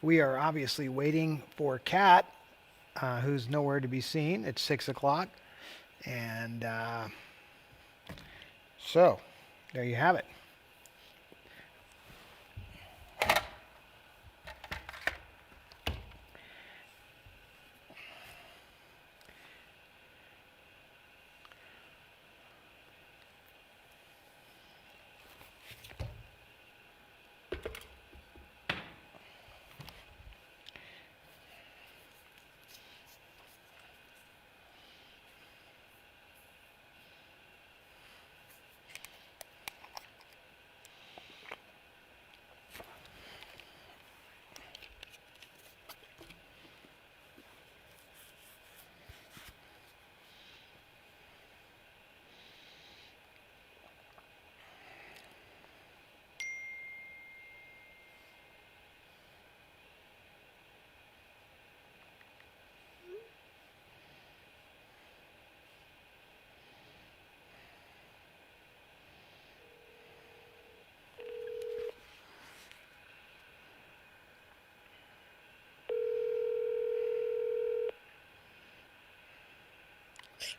We are obviously waiting for Kat, who's nowhere to be seen. It's 6 o'clock. And so, there you have it.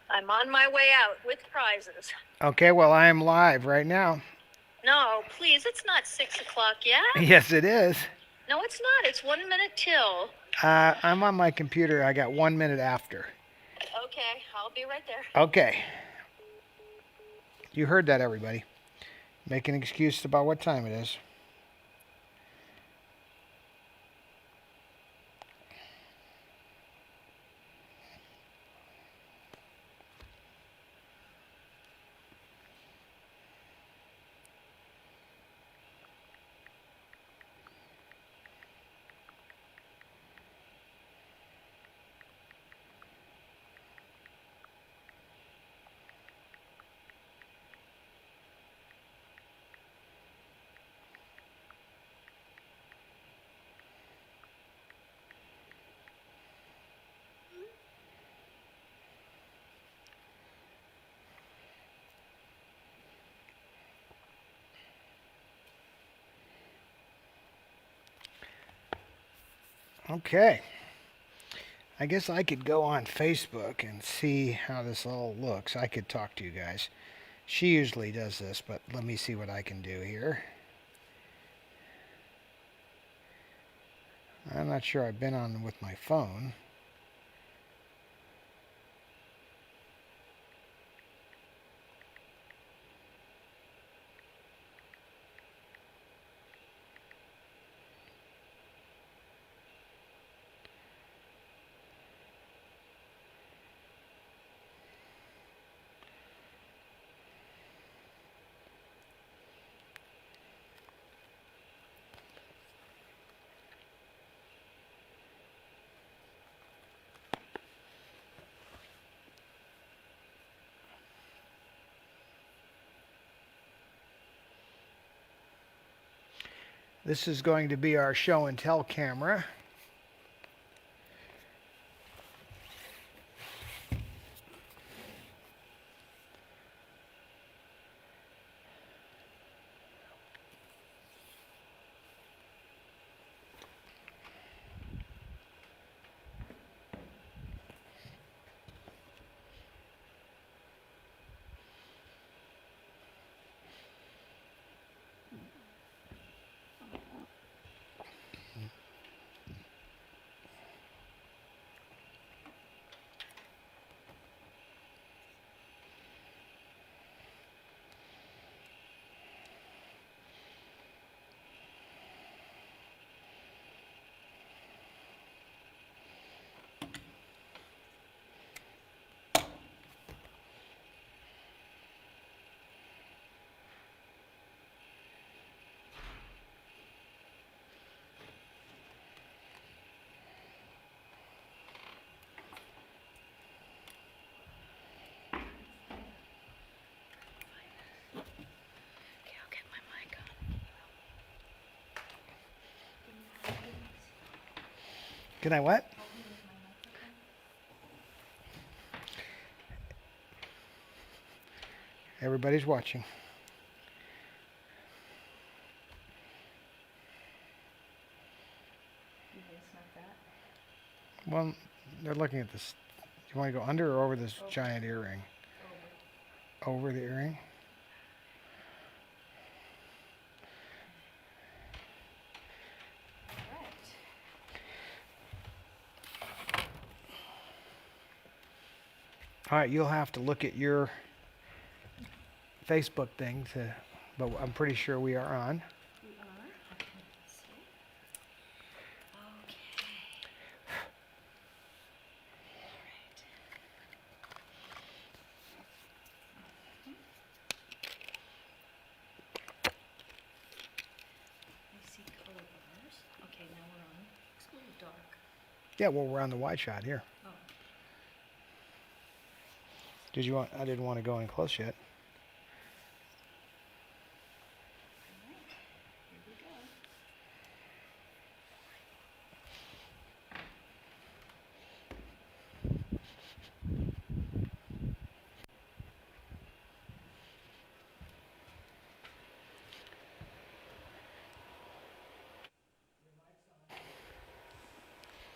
I'm on my way out with prizes. Okay, well, I am live right now. No, please, it's not 6 o'clock yet. Yes, it is. No, it's not. It's 1 minute till. I'm on my computer. I got 1 minute after. Okay, I'll be right there. Okay. You heard that, everybody. Make an excuse about what time it is. Okay. I guess I could go on Facebook and see how this all looks. I could talk to you guys. She usually does this, but let me see what I can do here. I'm not sure I've been on with my phone. This is going to be our show and tell camera. Okay, I'll get my mic on. Can I what? Everybody's watching. Well, they're looking at this. You want to go under or over this giant earring? Over the earring? All right, you'll have to look at your Facebook thing but I'm pretty sure we are on. We are? Okay, let's see. Okay. All right. I see color bars. Okay, now we're on. It's a little dark. Yeah, well, we're on the wide shot here. Oh. Did you want? I didn't want to go in close yet. All right. Here we go.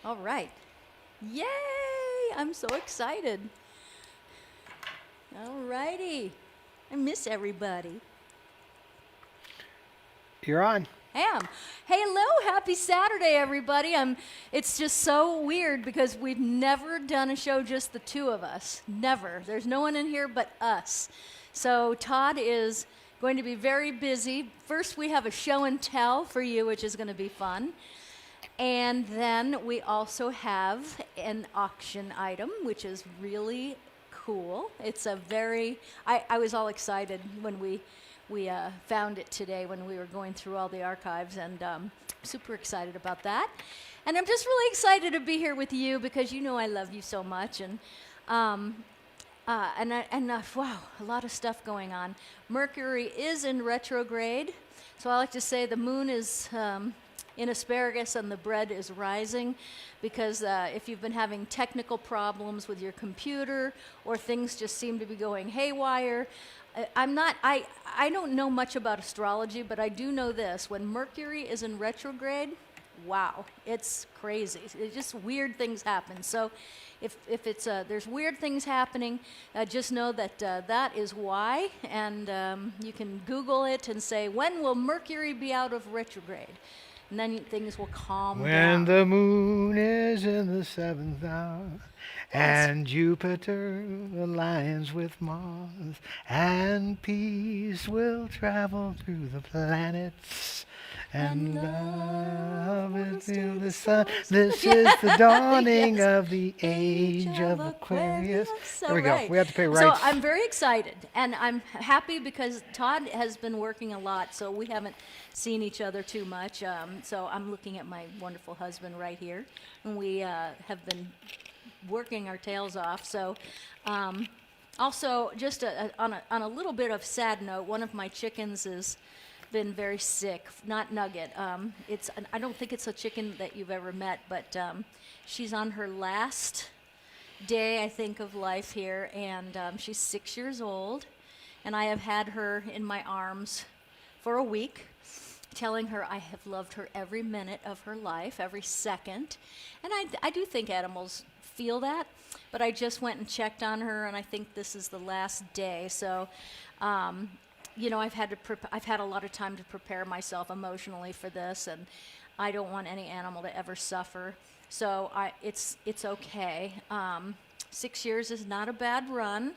All right. Yay! I'm so excited. All righty. I miss everybody. You're on. Hey, hello, happy Saturday, everybody. It's just so weird because we've never done a show just the two of us. Never. There's no one in here but us. So Todd is going to be very busy. First, we have a show and tell for you, which is going to be fun. And then we also have an auction item, which is really cool. It's a very, I was all excited when we found it today when we were going through all the archives, and super excited about that. And I'm just really excited to be here with you because you know I love you so much, and wow, a lot of stuff going on. Mercury is in retrograde, so I like to say the moon is in asparagus and the bread is rising, because if you've been having technical problems with your computer or things just seem to be going haywire, I don't know much about astrology, but I do know this: when Mercury is in retrograde, wow, it's crazy. It's just weird things happen. So if it's there's weird things happening, just know that that is why, and you can Google it and say, when will Mercury be out of retrograde? And then things will calm When down. the moon is in the seventh hour, and Jupiter aligns with Mars, and peace will travel through the planets, and love will fill the sun. This is the dawning Yes. of the age of Aquarius. So There we go. right. We have to pay So rights. I'm very excited, and I'm happy because Todd has been working a lot, so we haven't seen each other too much. So I'm looking at my wonderful husband right here, and we have been working our tails off. So also, just on a little bit of sad note, one of my chickens has been very sick. Not Nugget. I don't think it's a chicken that you've ever met, but she's on her last day, I think, of life here, and she's 6 years old, and I have had her in my arms for a week, telling her I have loved her every minute of her life, every second. And I do think animals feel that, but I just went and checked on her, and I think this is the last day. So, you know, I've had a lot of time to prepare myself emotionally for this, and I don't want any animal to ever suffer. So it's okay. 6 years is not a bad run,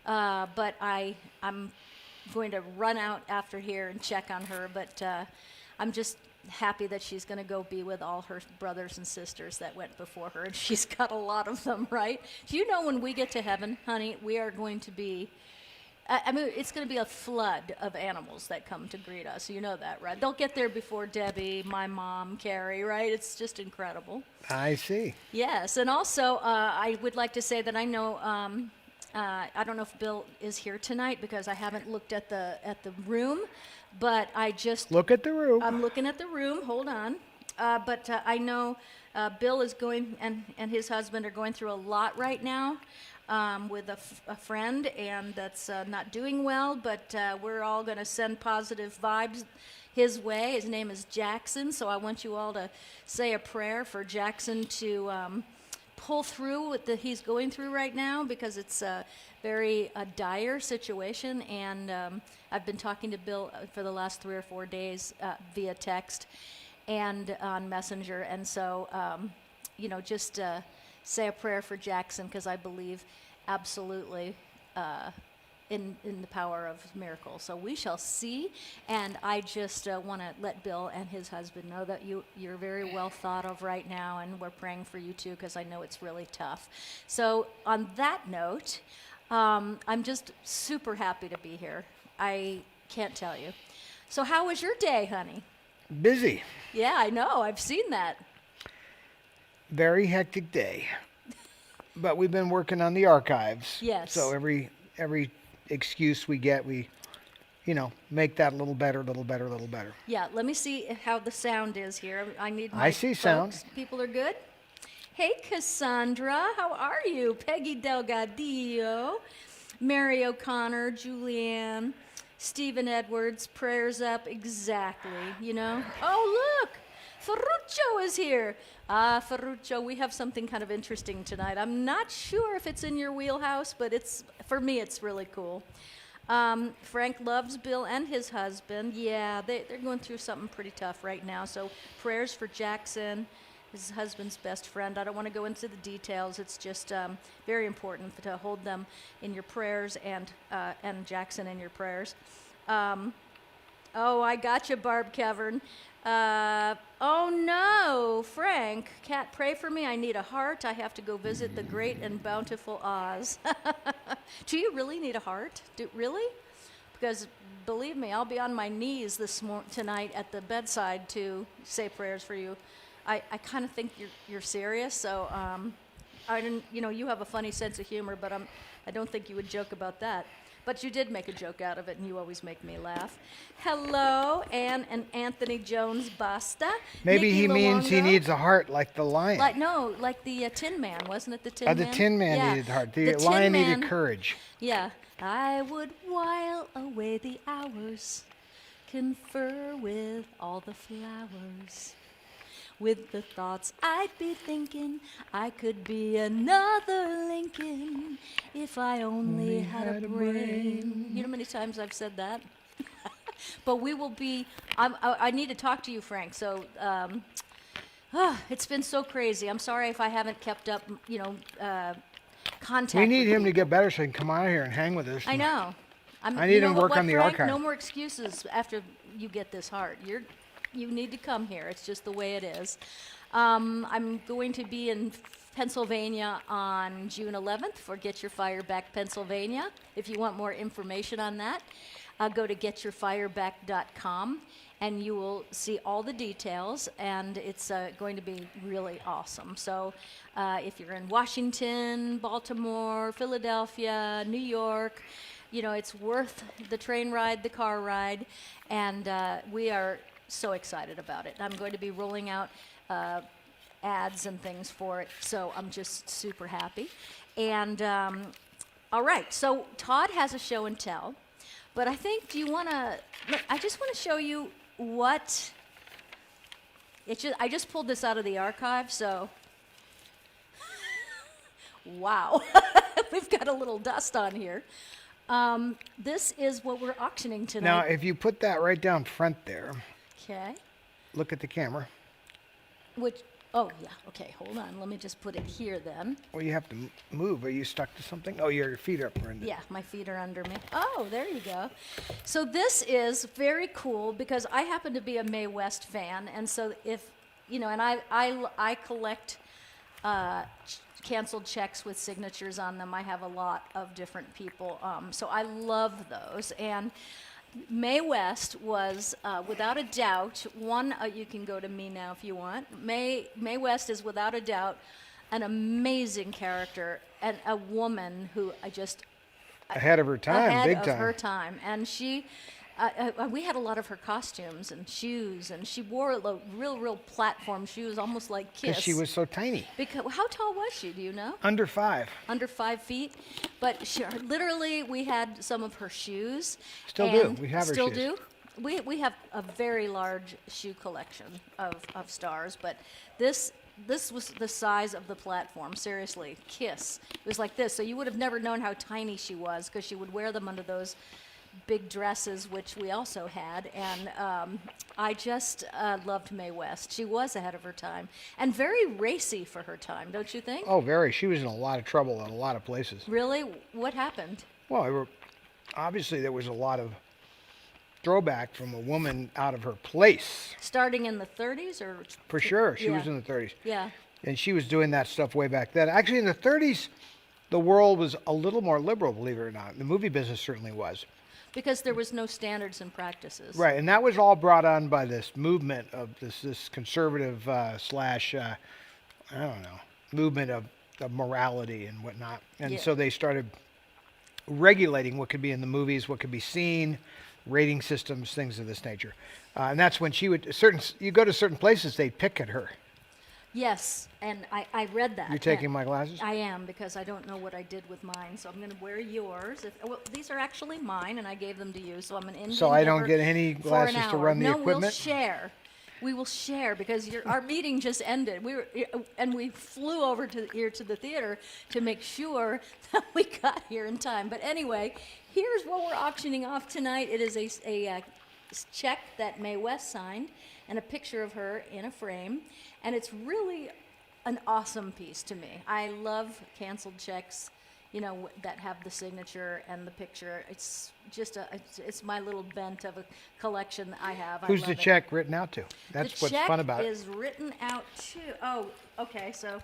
but I'm going to run out after here and check on her. But I'm just happy that she's going to go be with all her brothers and sisters that went before her, and she's got a lot of them, right? Do you know when we get to heaven, honey, we are going to be, I mean, it's going to be a flood of animals that come to greet us. You know that, right? They'll get there before Debbie, my mom, Carrie, right? It's just incredible. I see. Yes, and also I would like to say that I know, I don't know if Bill is here tonight because I haven't looked at the room, but I just Look at the room. I'm looking at the room. Hold on. But I know Bill is going, and his husband are going through a lot right now with a friend, and that's not doing well. But we're all going to send positive vibes his way. His name is Jackson, so I want you all to say a prayer for Jackson to pull through what he's going through right now, because it's a very dire situation. And I've been talking to Bill for the last 3 or 4 days via text and on Messenger. And so, just say a prayer for Jackson, because I believe absolutely in the power of miracles. So we shall see. And I just want to let Bill and his husband know that you're very well thought of right now, and we're praying for you too, because I know it's really tough. So on that note, I'm just super happy to be here. I can't tell you. So how was your day, honey? Busy. Yeah, I know. I've seen that. Very hectic day. But we've been working on the archives. Yes. So every excuse we get, we, make that a little better, a little better, a little better. Yeah, let me see how the sound is here. I need my I see sound. folks. People are good? Hey, Cassandra, how are you? Peggy Delgadillo, Mary O'Connor, Julianne, Stephen Edwards, prayers up, exactly, Oh, look, Ferruccio is here. Ferruccio, we have something kind of interesting tonight. I'm not sure if it's in your wheelhouse, but for me, it's really cool. Frank loves Bill and his husband. Yeah, they're going through something pretty tough right now. So prayers for Jackson, his husband's best friend. I don't want to go into the details. It's just very important to hold them in your prayers, and Jackson in your prayers. Oh, I got you, Barb Cavern. Oh no, Frank, Cat, pray for me. I need a heart. I have to go visit the great and bountiful Oz. Do you really need a heart? Really? Because believe me, I'll be on my knees tonight at the bedside to say prayers for you. I kind of think you're serious, so I didn't. You have a funny sense of humor, but I don't think you would joke about that. But you did make a joke out of it, and you always make me laugh. Hello, Anne and Anthony Jones Basta. Maybe Nikki he means he Luongo. needs a heart like the lion. Like the Tin Man, wasn't it the Tin Man? The Tin Man Yeah. needed heart. The The Tin lion Man- needed courage. Yeah. I would while away the hours, confer with all the flowers. With the thoughts I'd be thinking, I could be another Lincoln if I only had a brain. You know how many times I've said that? But we will be, I need to talk to you, Frank. So it's been so crazy. I'm sorry if I haven't kept up, contact. We need with him to people. get better so he can come out here and hang with us. I know. I need him to work on the Frank? archive. No more excuses after you get this heart. You need to come here. It's just the way it is. I'm going to be in Pennsylvania on June 11th for Get Your Fire Back Pennsylvania. If you want more information on that, go to getyourfireback.com and you will see all the details, and it's going to be really awesome. So if you're in Washington, Baltimore, Philadelphia, New York, it's worth the train ride, the car ride, and we are so excited about it. I'm going to be rolling out ads and things for it, so I'm just super happy. And all right, so Todd has a show and tell, but I think, I just want to show you what, I just pulled this out of the archive, so, wow, we've got a little dust on here. This is what we're auctioning tonight. Now, if you put that right down front there, Okay. look at the camera. Oh, yeah, okay, hold on. Let me just put it here then. Well, you have to move. Are you stuck to something? Oh, your feet are up, Brenda. Yeah, my feet are under me. Oh, there you go. So this is very cool because I happen to be a Mae West fan, and so if, and I collect canceled checks with signatures on them. I have a lot of different people, so I love those. And Mae West was, without a doubt, you can go to me now if you want. Mae West is, without a doubt, an amazing character and a woman who Ahead of her time, big time. Ahead of her time. And she, we had a lot of her costumes and shoes, and she wore real platform shoes, almost like Kiss. Because she was so tiny. Because how tall was she? Do you know? Under 5. Under 5 feet, but literally we had some of her shoes. Still do. We have her still shoes. do. We have a very large shoe collection of stars, but this this was the size of the platform. Seriously, Kiss. It was like this. So you would have never known how tiny she was because she would wear them under those big dresses, which we also had. And I just loved Mae West. She was ahead of her time and very racy for her time, don't you think? Oh, very. She was in a lot of trouble in a lot of places. Really? What happened? Well, obviously there was a lot of throwback from a woman out of her place. Starting in the 30s or? For sure. She was in the 30s. Yeah. And she was doing that stuff way back then. Actually, in the 30s, the world was a little more liberal, believe it or not. The movie business certainly was. Because there was no standards and practices. Right, and that was all brought on by this movement of this conservative slash, I don't know, movement of morality and whatnot. And so they started regulating what could be in the movies, what could be seen, rating systems, things of this nature. And that's when she would, you go to certain places, they'd pick at her. Yes, and I read that. You're taking my glasses? I am, because I don't know what I did with mine, so I'm going to wear yours. Well, these are actually mine, and I gave them to you, so I'm an Indian. So I don't get any glasses to run the equipment? No, we'll share. We will share, because our meeting just ended. We flew over here to the theater to make sure that we got here in time. But anyway, here's what we're auctioning off tonight. It is a check that Mae West signed, and a picture of her in a frame. And it's really an awesome piece to me. I love canceled checks, that have the signature and the picture. It's just it's my little bent of a collection that I have. Who's the check written out to? That's what's fun about it. The check is written out to, oh, okay, so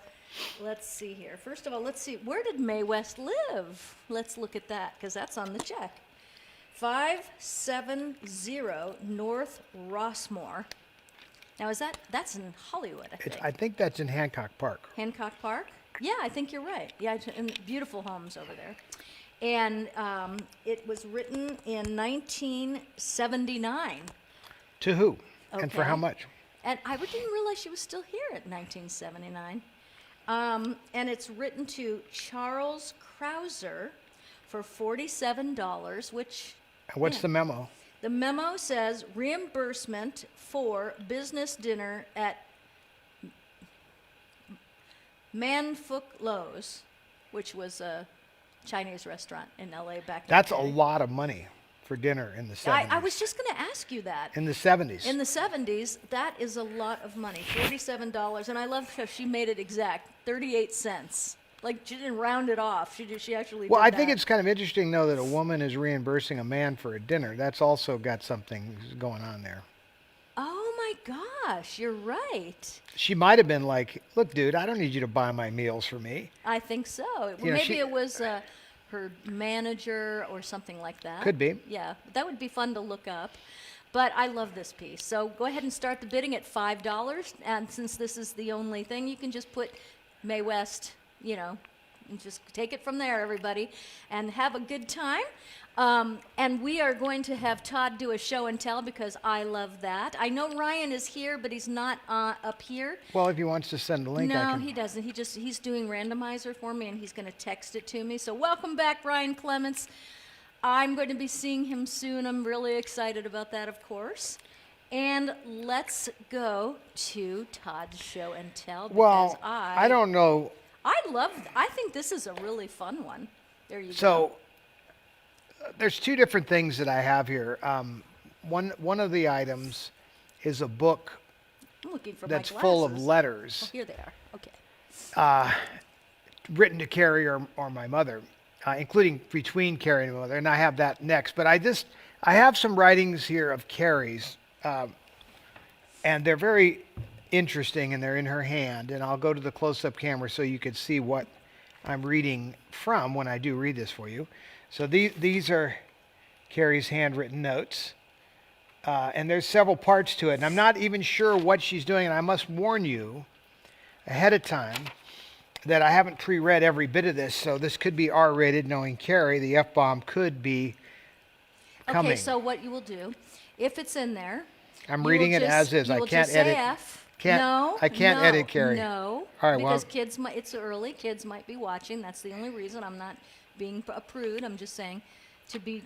let's see here. First of all, let's see, where did Mae West live? Let's look at that, because that's on the check. 570 North Rossmore. Now, that's in Hollywood, I think. I think that's in Hancock Park. Hancock Park? Yeah, I think you're right. Yeah, and beautiful homes over there. And it was written in 1979. To who? And for Okay. how much? And I didn't realize she was still here at 1979. And it's written to Charles Krauser for $47, which... And what's the memo? The memo says reimbursement for business dinner at Man Phuc Lo's, which was a Chinese restaurant in LA back That's in the a day. lot of money for dinner in the 70s. I was just going to ask you that. In the 70s. In the 70s, that is a lot of money, $47. And I love how she made it exact, 38 cents. Like, she didn't round it off. She actually Well, did I think that. it's kind of interesting, though, that a woman is reimbursing a man for a dinner. That's also got something going on there. Oh, my gosh, you're right. She might have been like, look, dude, I don't need you to buy my meals for me. I think so. You know, Maybe it was her manager or something like that. Could be. Yeah, that would be fun to look up. But I love this piece. So go ahead and start the bidding at $5. And since this is the only thing, you can just put Mae West, and just take it from there, everybody, and have a good time. And we are going to have Todd do a show and tell, because I love that. I know Ryan is here, but he's not up here. Well, if he wants to send a link, I No, can. he doesn't. He's doing randomizer for me, and he's going to text it to me. So welcome back, Ryan Clements. I'm going to be seeing him soon. I'm really excited about that, of course. And let's go to Todd's show and tell, because Well, I don't know. I think this is a really fun one. There you go. So there's two different things that I have here. One of the items is a book I'm looking for that's my full of glasses. letters Oh, here they are. Okay. written to Carrie or my mother, including between Carrie and my mother, and I have that next. But I have some writings here of Carrie's, and they're very interesting, and they're in her hand. And I'll go to the close-up camera so you can see what I'm reading from when I do read this for you. So these are Carrie's handwritten notes, and there's several parts to it. And I'm not even sure what she's doing, and I must warn you ahead of time that I haven't pre-read every bit of this, so this could be R-rated. Knowing Carrie, the F-bomb could be coming. Okay, so what you will do, if it's in there, I'm you reading will it as is. you I will can't just say edit. F. I can't no, edit Carrie. No, All right, because well, it's early. Kids might be watching. That's the only reason. I'm not being a prude. I'm just saying to be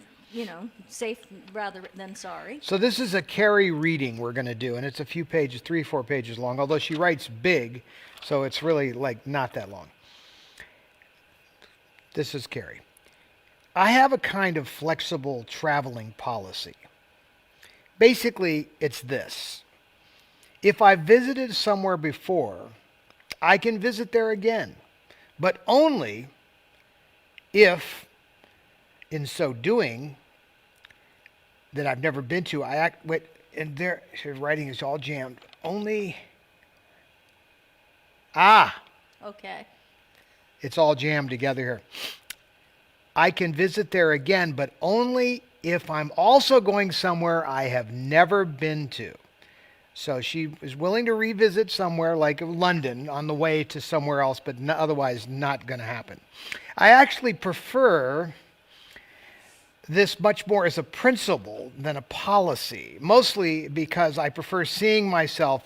safe rather than sorry. So this is a Carrie reading we're going to do, and it's a few pages, 3-4 pages long, although she writes big, so it's really like not that long. This is Carrie. I have a kind of flexible traveling policy. Basically, it's this. If I visited somewhere before, I can visit there again, but only if, in so doing, that I've never been to, and there, her writing is all jammed. Okay. It's all jammed together here. I can visit there again, but only if I'm also going somewhere I have never been to. So she is willing to revisit somewhere like London on the way to somewhere else, but otherwise not going to happen. I actually prefer this much more as a principle than a policy, mostly because I prefer seeing myself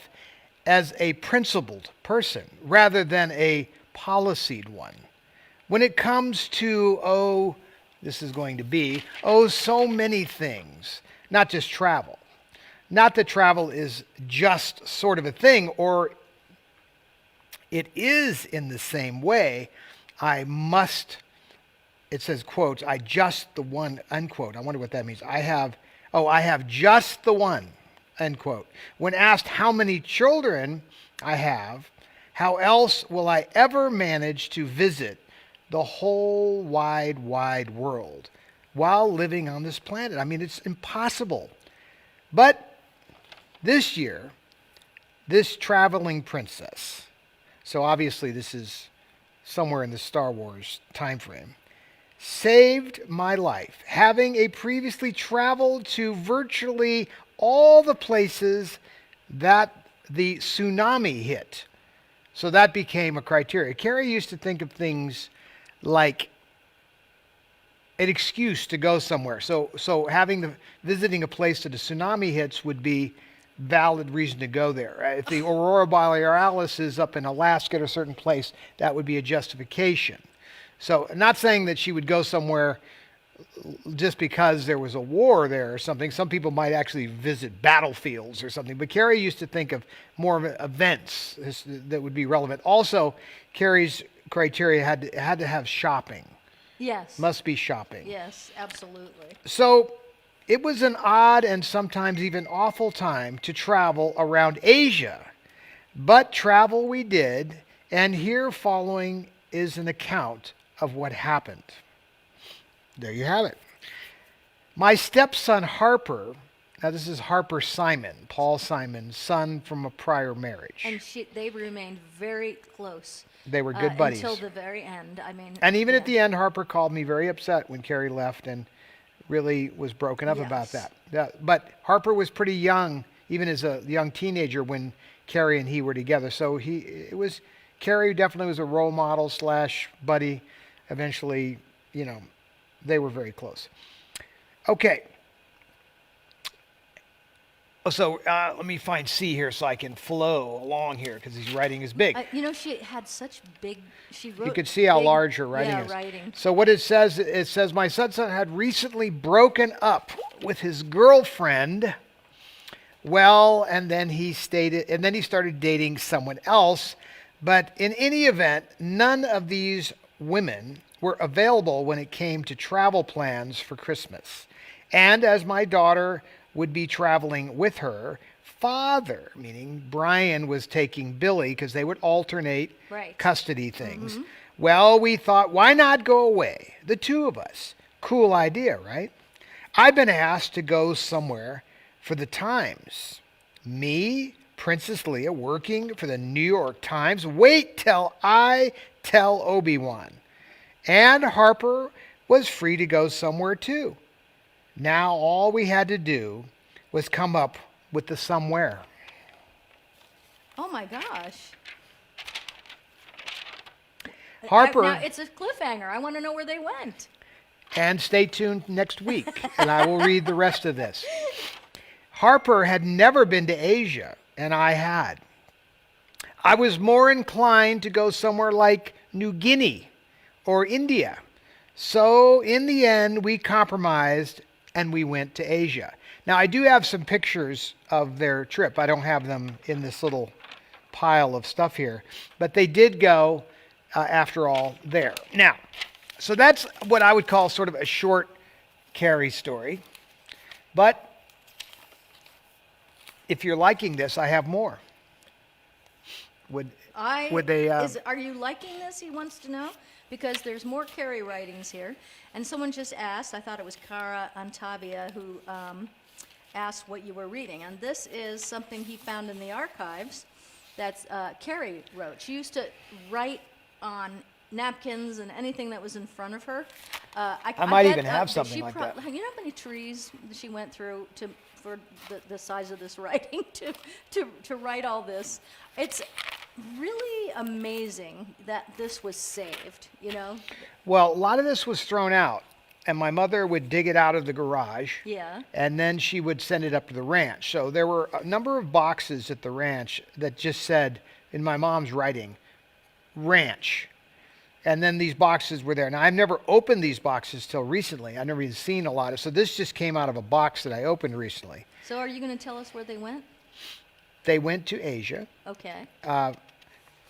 as a principled person rather than a policied one. When it comes to, so many things, not just travel. Not that travel is just sort of a thing, or it is in the same way. It says, quotes, I just the one, unquote. I wonder what that means. I have just the one, unquote. When asked how many children I have, how else will I ever manage to visit the whole wide world while living on this planet? I mean, it's impossible. But this year, this traveling princess, so obviously this is somewhere in the Star Wars time frame, saved my life, having previously traveled to virtually all the places that the tsunami hit. So that became a criteria. Carrie used to think of things like an excuse to go somewhere. So visiting a place that a tsunami hits would be valid reason to go there. If the aurora borealis is up in Alaska at a certain place, that would be a justification. So not saying that she would go somewhere just because there was a war there or something. Some people might actually visit battlefields or something. But Carrie used to think of more of events that would be relevant. Also, Carrie's criteria had to have shopping. Yes. Must be shopping. Yes, absolutely. So it was an odd and sometimes even awful time to travel around Asia. But travel we did, and here following is an account of what happened. There you have it. My stepson Harper, now this is Harper Simon, Paul Simon's son from a prior marriage. And they remained very close. They were good buddies. Until the very end. And even at the end, Harper called me very upset when Carrie left and really was broken up about that. But Harper was pretty young, even as a young teenager when Carrie and he were together. So Carrie definitely was a role model / buddy. Eventually, they were very close. Okay. So let me find C here so I can flow along here because his writing is big. She had such big. She wrote. You could see how large her writing is. Writing. So what it says my son had recently broken up with his girlfriend. Well, and then he started dating someone else. But in any event, none of these women were available when it came to travel plans for Christmas. And as my daughter would be traveling with her father, meaning Brian was taking Billy because they would alternate custody things. Mm-hmm. Well, we thought, why not go away? The two of us. Cool idea, right? I've been asked to go somewhere for the Times. Me, Princess Leia, working for the New York Times. Wait till I tell Obi-Wan. And Harper was free to go somewhere too. Now all we had to do was come up with the somewhere. Oh my gosh. Harper. Now it's a cliffhanger. I want to know where they went. And stay tuned next week, and I will read the rest of this. Harper had never been to Asia, and I had. I was more inclined to go somewhere like New Guinea or India. So in the end, we compromised and we went to Asia. Now, I do have some pictures of their trip. I don't have them in this little pile of stuff here, but they did go, after all, there. Now, so that's what I would call sort of a short Carrie story. But if you're liking this, I have more. Would they? Are you liking this? He wants to know, because there's more Carrie writings here, and someone just asked. I thought it was Cara Antabia who asked what you were reading, and this is something he found in the archives. That's Carrie wrote. She used to write on napkins and anything that was in front of her. I might even have something like that. You know how many trees she went through for the size of this writing to write all this? It's really amazing that this was saved, you know? Well, a lot of this was thrown out, and my mother would dig it out of the garage. Yeah. And then she would send it up to the ranch. So there were a number of boxes at the ranch that just said, in my mom's writing, ranch. And then these boxes were there. Now, I've never opened these boxes till recently. I've never even seen a lot of. So this just came out of a box that I opened recently. So are you going to tell us where they went? They went to Asia. Okay.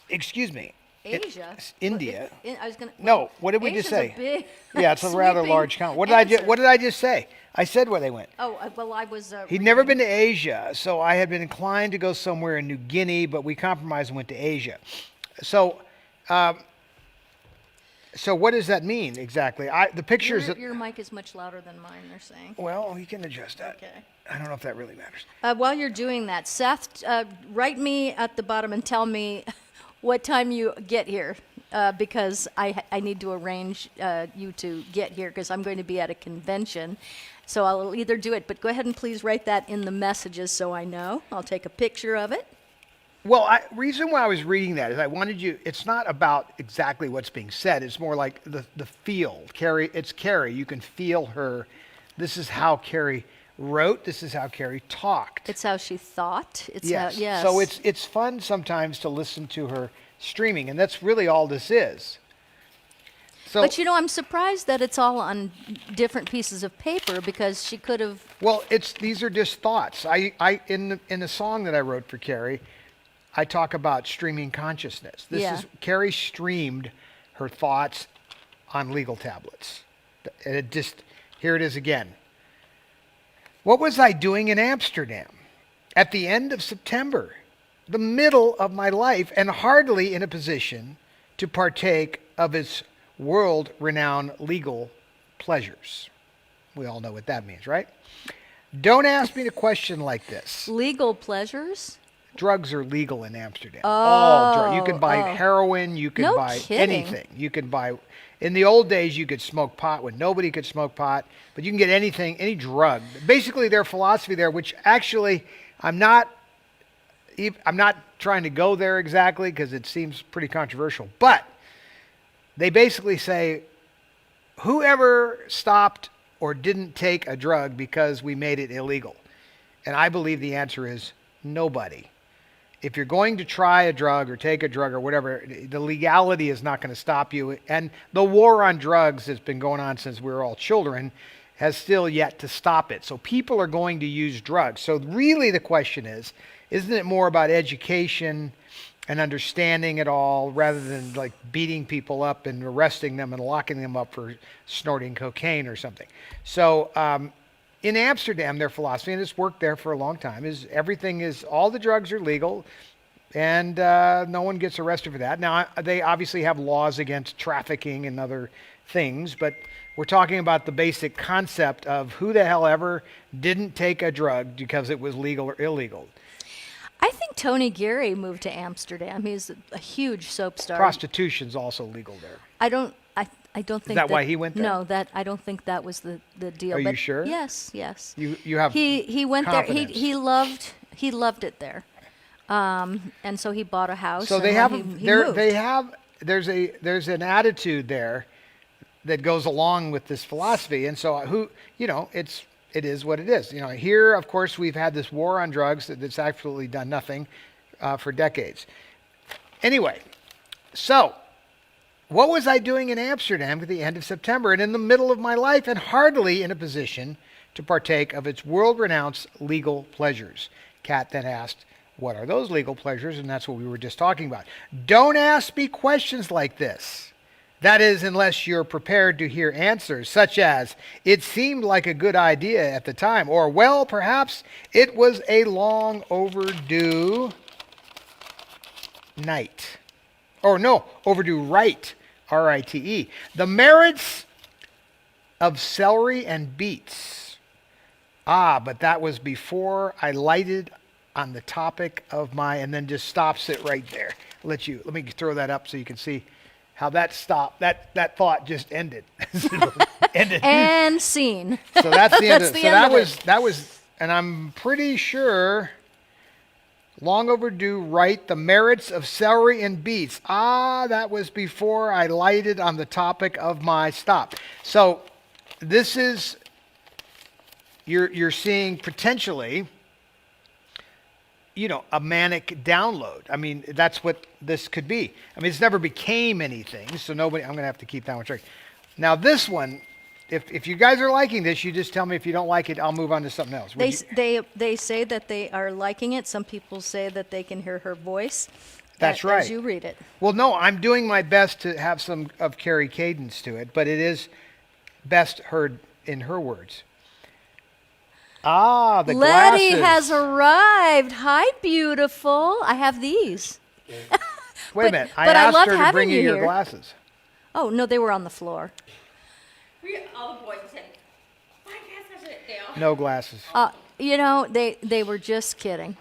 Excuse me. Asia? India. I was going to. No, what did we just say? Asia's a big, yeah, it's a rather large count. What did I just say? I said where they went. Oh, well, I was. He'd never been to Asia, so I had been inclined to go somewhere in New Guinea, but we compromised and went to Asia. So, so what does that mean exactly? The pictures. Your mic is much louder than mine, they're saying. Well, you can adjust that. Okay. I don't know if that really matters. While you're doing that, Seth, write me at the bottom and tell me what time you get here, because I need to arrange you to get here, because I'm going to be at a convention. So I'll either do it, but go ahead and please write that in the messages so I know. I'll take a picture of it. Well, reason why I was reading that is I wanted you, it's not about exactly what's being said. It's more like the feel. Carrie, it's Carrie. You can feel her. This is how Carrie wrote. This is how Carrie talked. It's how she thought. Yes. Yes. So it's fun sometimes to listen to her streaming, and that's really all this is. So, but you know, I'm surprised that it's all on different pieces of paper, because she could have. Well, these are just thoughts. In the song that I wrote for Carrie, I talk about streaming consciousness. Carrie streamed her thoughts on legal tablets. And here it is again. What was I doing in Amsterdam at the end of September, the middle of my life, and hardly in a position to partake of its world-renowned legal pleasures? We all know what that means, right? Don't ask me a question like this. Legal pleasures? Drugs are legal in Amsterdam. Oh, all drugs. You can buy heroin. You can No buy kidding. anything. You can buy. In the old days, you could smoke pot when nobody could smoke pot, but you can get anything, any drug. Basically, their philosophy there, which actually I'm not trying to go there exactly because it seems pretty controversial, but they basically say, whoever stopped or didn't take a drug because we made it illegal? And I believe the answer is nobody. If you're going to try a drug or take a drug or whatever, the legality is not going to stop you. And the war on drugs that's been going on since we were all children has still yet to stop it. So people are going to use drugs. So really the question is, isn't it more about education and understanding it all rather than like beating people up and arresting them and locking them up for snorting cocaine or something? So in Amsterdam, their philosophy, and it's worked there for a long time, is all the drugs are legal, and no one gets arrested for that. Now, they obviously have laws against trafficking and other things, but we're talking about the basic concept of who the hell ever didn't take a drug because it was legal or illegal. I think Tony Geary moved to Amsterdam. He's a huge soap star. Prostitution's also legal there. I don't think Is that why he went there? No, I don't think that was the deal. Are you sure? Yes. You have he went confidence. there. He loved it there, and so he bought a house. So and there's an attitude there that goes along with this philosophy, and so it is what it is. Here, of course, we've had this war on drugs that's absolutely done nothing for decades. Anyway, so what was I doing in Amsterdam at the end of September and in the middle of my life and hardly in a position to partake of its world-renowned legal pleasures. Kat then asked, what are those legal pleasures? And that's what we were just talking about. Don't ask me questions like this. That is, unless you're prepared to hear answers, such as, it seemed like a good idea at the time, or, well, perhaps it was a long overdue night. Or, no, overdue right, R-I-T-E. The merits of celery and beets. Ah, but that was before I lighted on the topic of my, and then just stops it right there. Let me throw that up so you can see how that stopped. That thought just ended. Ended. And scene. So that's the end. That's Of, the so end that of was it. that was, and I'm pretty sure. Long overdue, right? The merits of celery and beets. Ah, that was before I lighted on the topic of my stop. So this is, you're seeing potentially, a manic download. I mean, that's what this could be. I mean, it's never became anything, so nobody, I'm going to have to keep that one straight. Now this one, if you guys are liking this, you just tell me. If you don't like it, I'll move on to something else. They say that they are liking it. Some people say that they can hear her voice. That's right. As you read it. Well, no, I'm doing my best to have some of Carrie cadence to it, but it is best heard in her words. Ah, the Letty glasses. has arrived. Hi, beautiful. I have these. Wait a minute. I but I asked love her to having bring you you your here. glasses. Oh, no, they were on the floor. All the boys said, "My glasses are there." No glasses. They were just kidding.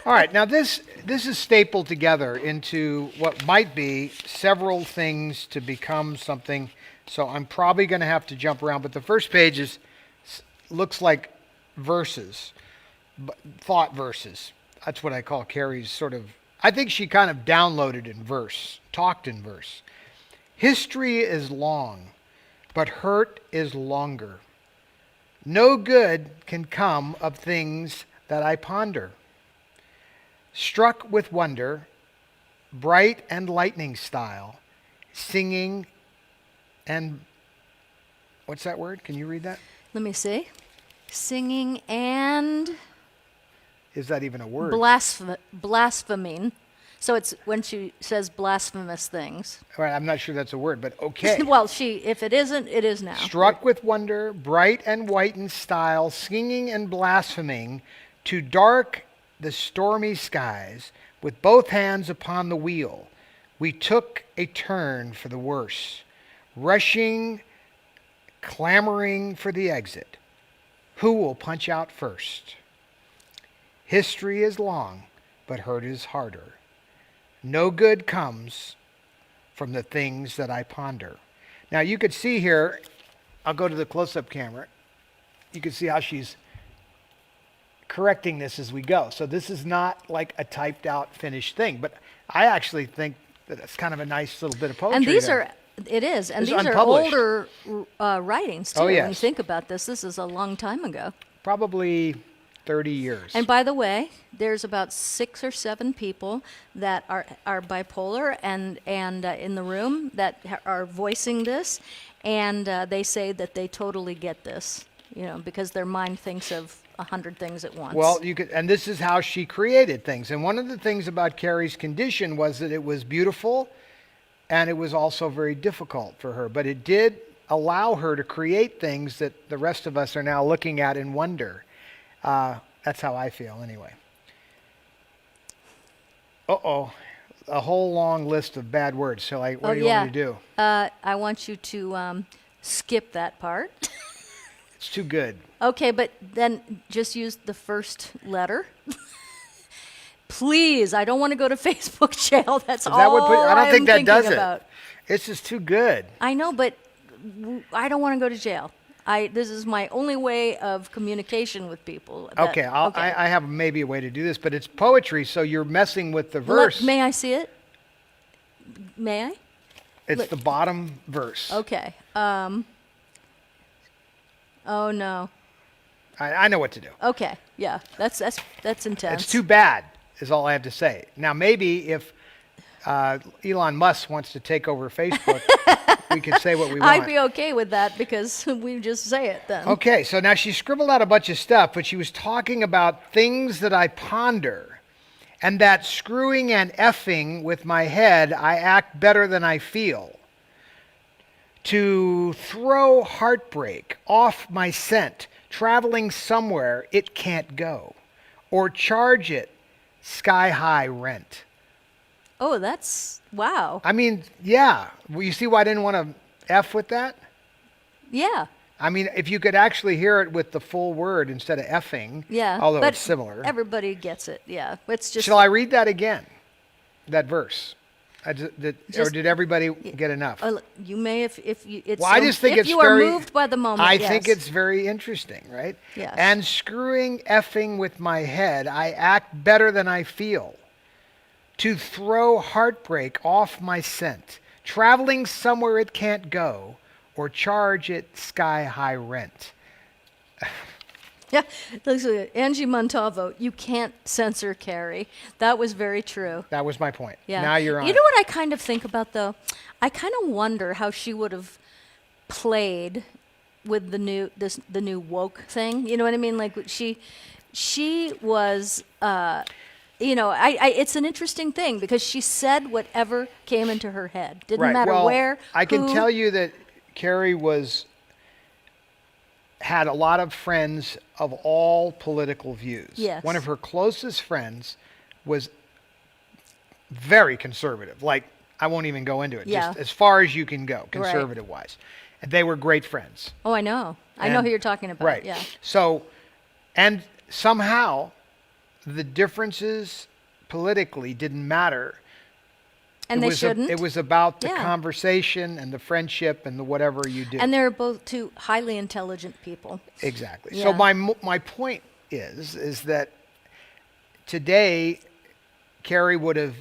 All right, now this is stapled together into what might be several things to become something. So I'm probably going to have to jump around, but the first page looks like verses, thought verses. That's what I call Carrie's sort of. I think she kind of downloaded in verse, talked in verse. History is long, but hurt is longer. No good can come of things that I ponder. Struck with wonder, bright and lightning style, singing and, what's that word? Can you read that? Let me see. Singing and Is that even a word? blaspheming. So it's when she says blasphemous things. All right, I'm not sure that's a word, but okay. Well, if it isn't, it is now. Struck with wonder, bright and white in style, singing and blaspheming, to dark the stormy skies, with both hands upon the wheel, we took a turn for the worse, rushing, clamoring for the exit. Who will punch out first? History is long, but hurt is harder. No good comes from the things that I ponder. Now you could see here, I'll go to the close-up camera. You can see how she's correcting this as we go. So this is not like a typed out finished thing, but I actually think that it's kind of a nice little bit of poetry. And these there. it is, and It's these unpublished. are older writings too. Oh, When you yes. think about this is a long time ago. Probably 30 years. And by the way, there's about 6 or 7 people that are bipolar and in the room that are voicing this, and they say that they totally get this, because their mind thinks of 100 things at once. Well, and this is how she created things. And one of the things about Carrie's condition was that it was beautiful, and it was also very difficult for her. But it did allow her to create things that the rest of us are now looking at in wonder. That's how I feel, anyway. Uh-oh. A whole long list of bad words. So, what do you want me to do? I want you to skip that part. It's too good. Okay, but then just use the first letter. Please, I don't want to go to Facebook jail. That's all I don't think that I'm does thinking it. about. It's just too good. I know, but I don't want to go to jail. This is my only way of communication with people. Okay, I have maybe a way to do this, but it's poetry, so you're messing with the verse. May I see it? May I? It's the bottom verse. Okay. Oh no. I know what to do. Okay. Yeah. That's intense. It's too bad, is all I have to say. Now, maybe if Elon Musk wants to take over Facebook, we can say what we want. I'd be okay with that because we just say it then. Okay, so now she scribbled out a bunch of stuff, but she was talking about things that I ponder, and that screwing and effing with my head, I act better than I feel. To throw heartbreak off my scent, traveling somewhere it can't go, or charge it sky-high rent. Oh, that's, wow. I mean, yeah. Well, you see why I didn't want to F with that? Yeah. I mean, if you could actually hear it with the full word instead of effing, Yeah. although but it's similar. Everybody gets it. Yeah. It's just. Shall I read that again? That verse? Or Just- did everybody get enough? You may if you. It's Well, I just think if it's you are very, moved by the moment. I yes. think it's very interesting, right? Yes. And screwing effing with my head, I act better than I feel. To throw heartbreak off my scent, traveling somewhere it can't go, or charge it sky-high rent. Yeah, listen, Angie Montalvo, you can't censor Carrie. That was very true. That was my point. Yeah. Now you're on. You know what I kind of think about though? I kind of wonder how she would have played with the new woke thing. You know what I mean? Like she was. It's an interesting thing because she said whatever came into her head. Didn't Right. matter Well, where. I can who. tell you that Carrie had a lot of friends of all political views. Yes. One of her closest friends was very conservative. Like, I won't even go into it. Yeah. Just as far as you can go, conservative-wise. And they were great friends. Oh, I know. I know And- who you're talking about. Right. Yeah. So, and somehow the differences politically didn't matter. And It they was shouldn't. It was about the Yeah. conversation and the friendship and the whatever you do. And they're both two highly intelligent people. Exactly. Yeah. So my point is that today Carrie would have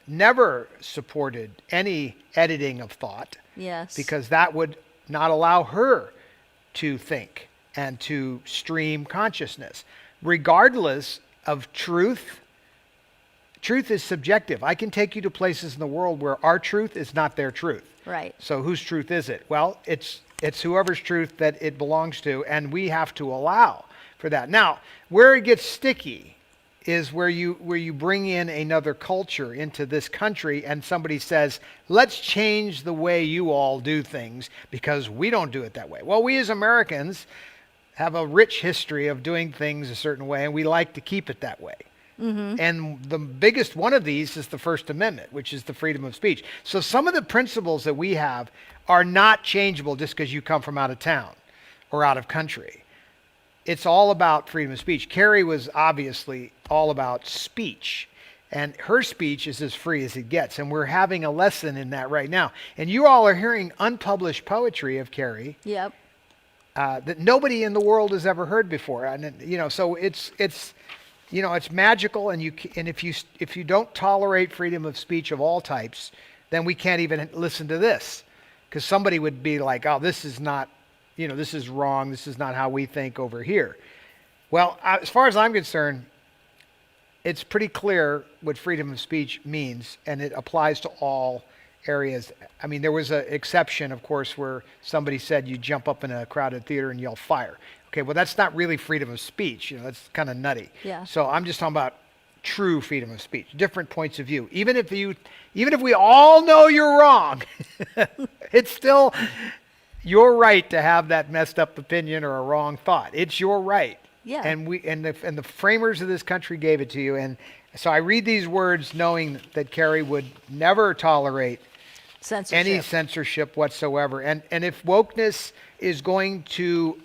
never supported any editing of thought Yes. because that would not allow her to think and to stream consciousness, regardless of truth. Truth is subjective. I can take you to places in the world where our truth is not their truth. Right. So whose truth is it? Well, it's whoever's truth that it belongs to, and we have to allow for that. Now, where it gets sticky is where you bring in another culture into this country and somebody says, let's change the way you all do things because we don't do it that way. Well, we as Americans have a rich history of doing things a certain way, and we like to keep it that way. Mm-hmm. And the biggest one of these is the First Amendment, which is the freedom of speech. So some of the principles that we have are not changeable just because you come from out of town or out of country. It's all about freedom of speech. Carrie was obviously all about speech, and her speech is as free as it gets, and we're having a lesson in that right now. And you all are hearing unpublished poetry of Carrie Yep. that nobody in the world has ever heard before. And so it's magical, and if you don't tolerate freedom of speech of all types, then we can't even listen to this, because somebody would be like, oh, this is not, this is wrong, this is not how we think over here. Well, as far as I'm concerned, it's pretty clear what freedom of speech means, and it applies to all areas. I mean, there was an exception, of course, where somebody said you jump up in a crowded theater and yell fire. Okay, well, that's not really freedom of speech. That's kind of nutty. Yeah. So I'm just talking about true freedom of speech, different points of view. Even if we all know you're wrong, it's still your right to have that messed up opinion or a wrong thought. It's your right. Yeah. And the framers of this country gave it to you. And so I read these words knowing that Carrie would never tolerate Censorship. any censorship whatsoever. And if wokeness is going to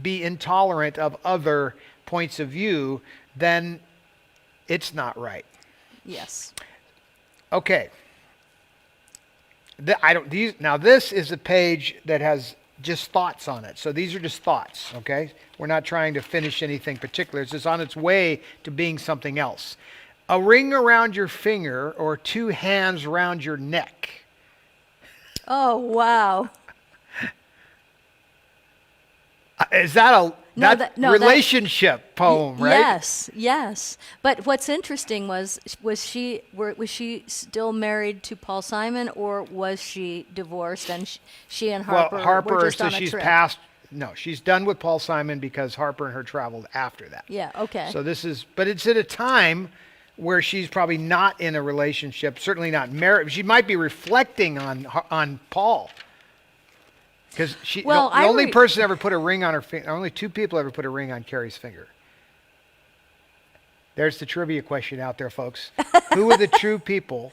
be intolerant of other points of view, then it's not right. Yes. Okay. This is a page that has just thoughts on it. So these are just thoughts, okay? We're not trying to finish anything particular. It's just on its way to being something else. A ring around your finger or two hands around your neck. Oh, wow. Is that no, relationship poem, right? Yes, yes. But what's interesting was she still married to Paul Simon, or was she divorced and she and Harper, Well, Harper, were just so on a she's trip? passed. No, she's done with Paul Simon because Harper and her traveled after that. Yeah. Okay. So but it's at a time where she's probably not in a relationship, certainly not married. She might be reflecting on Paul. Because the only person ever put a ring on her finger, only two people ever put a ring on Carrie's finger. There's the trivia question out there, folks. Who are the true people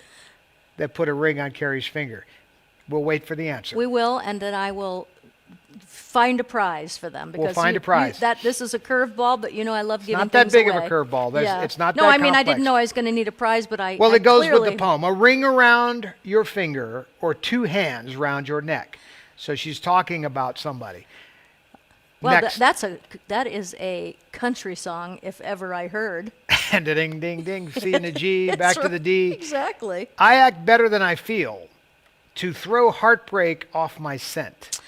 that put a ring on Carrie's finger? We'll wait for the answer. We will, and then I will find a prize for them. Because we'll find a prize. This is a curveball, but I love giving not that things big away. of a curveball. Yeah. It's not no, that I mean, complex. I didn't know I was going to need a prize, but Well, it goes clearly... with the poem. A ring around your finger or two hands around your neck. So she's talking about somebody. Well, Next. that is a country song, if ever I heard. And a ding, ding, ding, C and a G, back to the D. Exactly. I act better than I feel to throw heartbreak off my scent.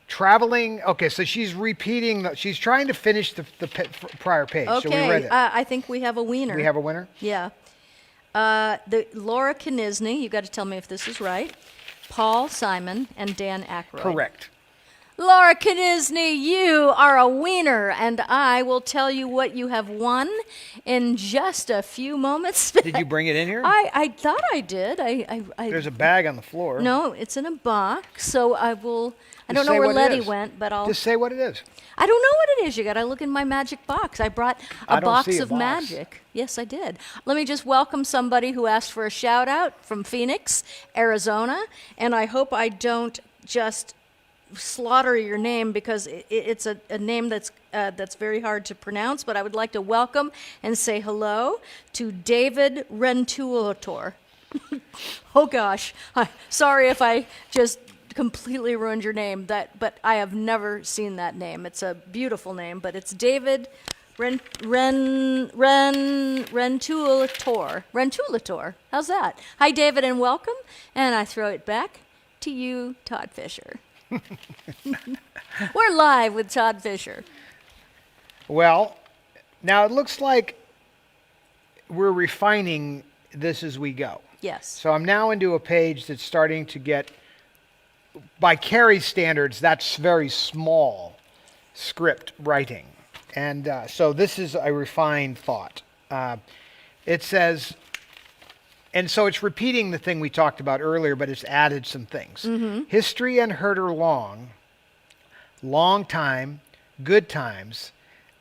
Traveling, okay, so she's repeating, she's trying to finish the prior page. Okay, So we read it. I think we have a wiener. We have a winner? Yeah. The Laura Knisney, you got to tell me if this is right. Paul Simon and Dan Aykroyd. Correct. Laura Knisney, you are a wiener, and I will tell you what you have won in just a few moments. Did you bring it in here? I thought I did. There's a bag on the floor. No, it's in a box, so I will... I don't Just know say where what it Letty is. went, but I'll... Just say what it is. I don't know what it is. You got to look in my magic box. I brought I a don't box see a of box. magic. Yes, I did. Let me just welcome somebody who asked for a shout out from Phoenix, Arizona, and I hope I don't just slaughter your name because it's a name that's very hard to pronounce, but I would like to welcome and say hello to David Rentuator. Oh gosh, sorry if I just completely ruined your name. But I have never seen that name. It's a beautiful name, but it's David Rentuator. How's that? Hi, David, and welcome. And I throw it back to you, Todd Fisher. We're live with Todd Fisher. Well, now it looks like we're refining this as we go. Yes. So I'm now into a page that's starting to get, by Carrie's standards, that's very small script writing. And so this is a refined thought. It says, and so it's repeating the thing we talked about earlier, but it's added some things. Mm-hmm. History and heard her long time, good times,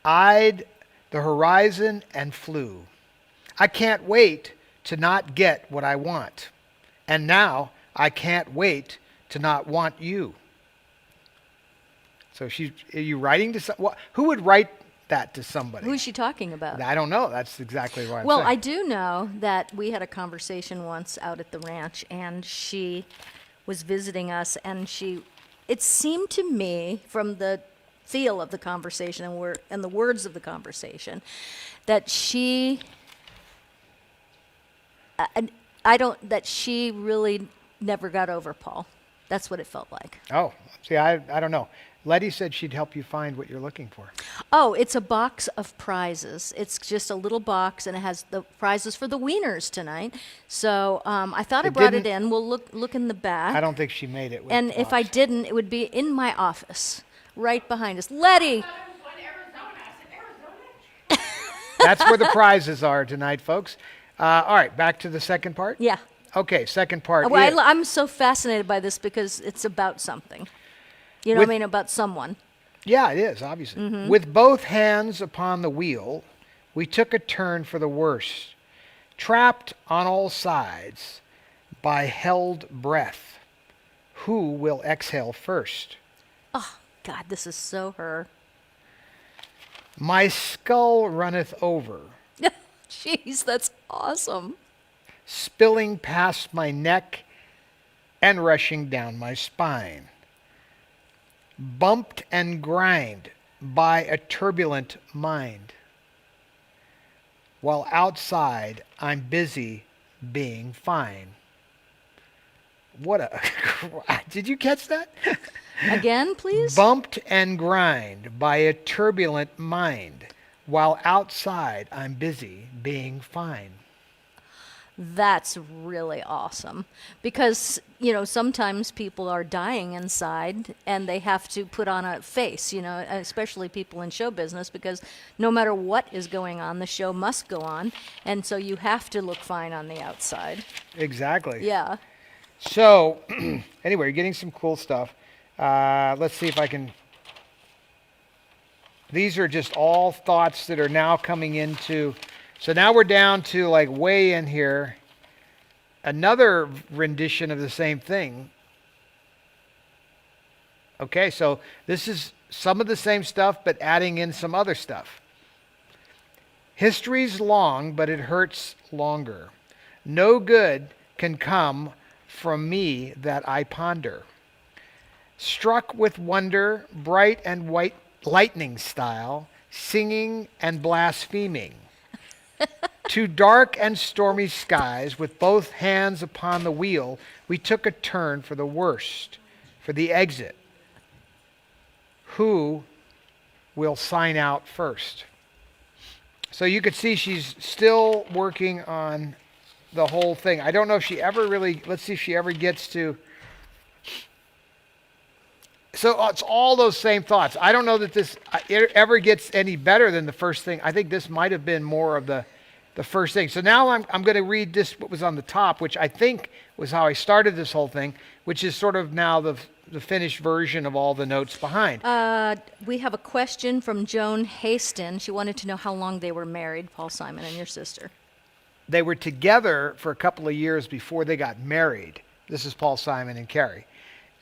eyed the horizon and flew. I can't wait to not get what I want. And now I can't wait to not want you. So are you writing to who would write that to somebody? Who's she talking about? I don't know. That's exactly what I'm Well, saying. I do know that we had a conversation once out at the ranch, and she was visiting us, and it seemed to me from the feel of the conversation and the words of the conversation that she really never got over Paul. That's what it felt like. Oh, see, I don't know. Letty said she'd help you find what you're looking for. Oh, it's a box of prizes. It's just a little box, and it has the prizes for the wieners tonight. So I thought I brought it in. We'll look in the back. I don't think she made it. And if I didn't, it would be in my office, right behind us. Letty! That's where the prizes are tonight, folks. All right, back to the second part? Yeah. Okay, second part. Well, I'm so fascinated by this because it's about something. You know what I mean? About someone. Yeah, it is, obviously. Mm-hmm. With both hands upon the wheel, we took a turn for the worse, trapped on all sides by held breath. Who will exhale first? Oh, God, this is so her. My skull runneth over, Jeez, that's awesome. spilling past my neck and rushing down my spine. Bumped and grind by a turbulent mind. While outside, I'm busy being fine. What a... Did you catch that? Again, please? Bumped and grind by a turbulent mind, while outside I'm busy being fine. That's really awesome because, sometimes people are dying inside and they have to put on a face, especially people in show business, because no matter what is going on, the show must go on. And so you have to look fine on the outside. Exactly. Yeah. So, anyway, you're getting some cool stuff. Let's see if I can. These are just all thoughts that are now coming into. So now we're down to like way in here. Another rendition of the same thing. Okay, so this is some of the same stuff, but adding in some other stuff. History's long, but it hurts longer. No good can come from me that I ponder. Struck with wonder, bright and white lightning style, singing and blaspheming. To dark and stormy skies, with both hands upon the wheel, we took a turn for the worst, for the exit. Who will sign out first? So you could see she's still working on the whole thing. I don't know if she ever really, let's see if she ever gets to. So it's all those same thoughts. I don't know that this ever gets any better than the first thing. I think this might have been more of the first thing. So now I'm going to read this, what was on the top, which I think was how I started this whole thing, which is sort of now the finished version of all the notes behind. We have a question from Joan Haston. She wanted to know how long they were married, Paul Simon and your sister. They were together for a couple of years before they got married. This is Paul Simon and Carrie.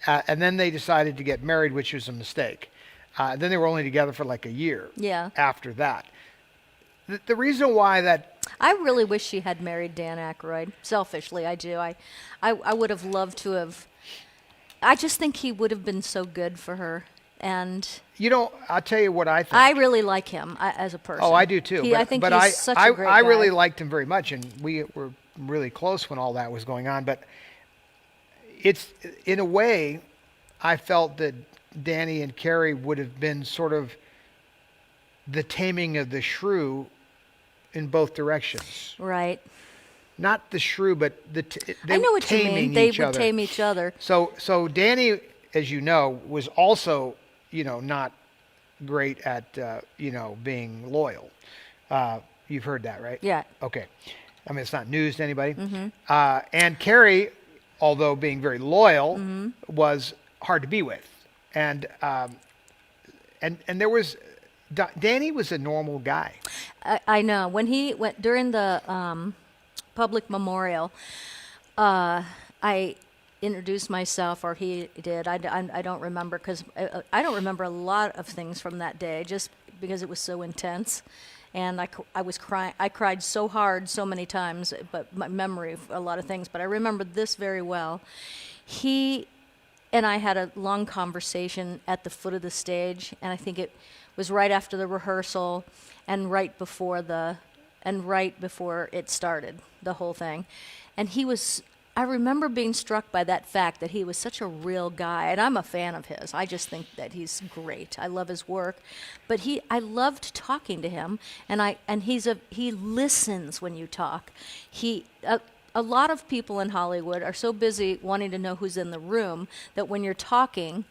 And then they decided to get married, which was a mistake. Then they were only together for like a year after that. The reason why that... I really wish she had married Dan Aykroyd. Selfishly, I do. I would have loved to have... I just think he would have been so good for her. And... I'll tell you what I think. I really like him as a person. Oh, I do too. I think he's such a great guy. I really liked him very much, and we were really close when all that was going on. But it's, in a way, I felt that Danny and Carrie would have been sort of the taming of the shrew in both directions. Right. Not the shrew, but I know what you mean. They would tame each other. So Danny, as you know, was also, not great at, being loyal. You've heard that, right? Yeah. Okay. I mean, it's not news to anybody. Mm-hmm. And Carrie, although being very loyal, Mm-hmm. was hard to be with. And there was... Danny was a normal guy. I know. When he went during the public memorial, I introduced myself, or he did. I don't remember, because I don't remember a lot of things from that day, just because it was so intense. And I was crying. I cried so hard so many times, but my memory of a lot of things. But I remember this very well. He and I had a long conversation at the foot of the stage, and I think it was right after the rehearsal and right before it started, the whole thing. And I remember being struck by that fact that he was such a real guy, and I'm a fan of his. I just think that he's great. I love his work, but I loved talking to him, and he listens when you talk. A lot of people in Hollywood are so busy wanting to know who's in the room that when you're talking,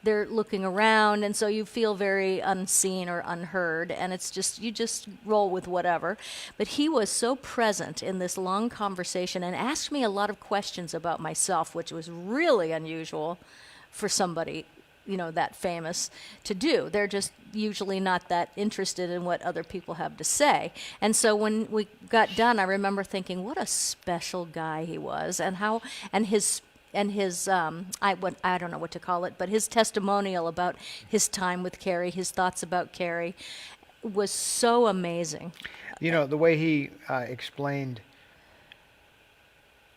they're looking around, and so you feel very unseen or unheard, and you just roll with whatever. But he was so present in this long conversation and asked me a lot of questions about myself, which was really unusual for somebody, that famous to do. They're just usually not that interested in what other people have to say. And so when we got done, I remember thinking, what a special guy he was, and his I don't know what to call it, but his testimonial about his time with Carrie, his thoughts about Carrie, was so amazing. The way he explained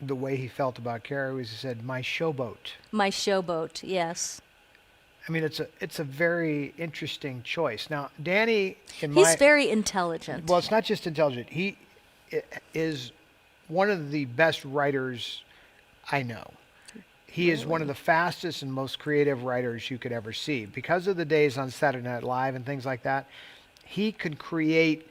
the way he felt about Carrie was, he said, "My showboat." My showboat, yes. I mean, it's a very interesting choice. Now, Danny, he's very intelligent. Well, it's not just intelligent. He is one of the best writers I know. He is one of the fastest and most creative writers you could ever see. Because of the days on Saturday Night Live and things like that, he could create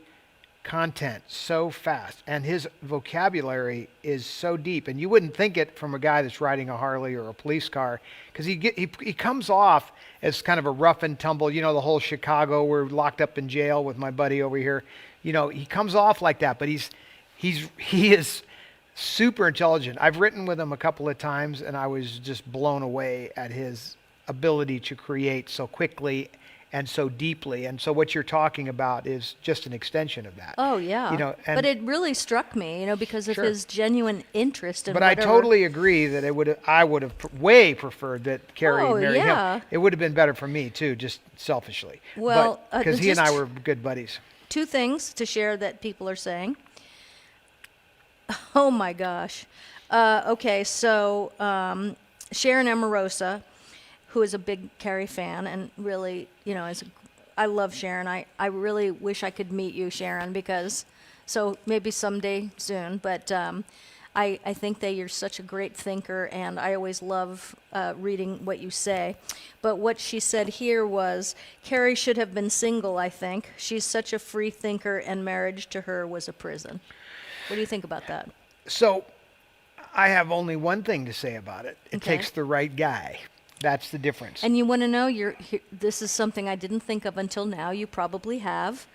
content so fast, and his vocabulary is so deep, and you wouldn't think it from a guy that's riding a Harley or a police car, because he comes off as kind of a rough and tumble, the whole Chicago, we're locked up in jail with my buddy over here, he comes off like that, but he is super intelligent. I've written with him a couple of times, and I was just blown away at his ability to create so quickly and so deeply. And so what you're talking about is just an extension of that. Oh, yeah. But it really struck me, because of Sure. his genuine interest in But whatever. I totally agree that I would have way preferred that Carrie marry yeah. him. It would have been better for me too, just selfishly. Well, because he and I just- were good buddies. 2 things to share that people are saying. Oh my gosh. Okay, so Sharon Amorosa, who is a big Carrie fan and really, I love Sharon. I really wish I could meet you, Sharon, so maybe someday soon. But I think that you're such a great thinker, and I always love reading what you say. But what she said here was, Carrie should have been single, I think. She's such a free thinker, and marriage to her was a prison. What do you think about that? So I have only one thing to say about it. It Okay. takes the right guy. That's the difference. And you want to know, this is something I didn't think of until now. You probably have.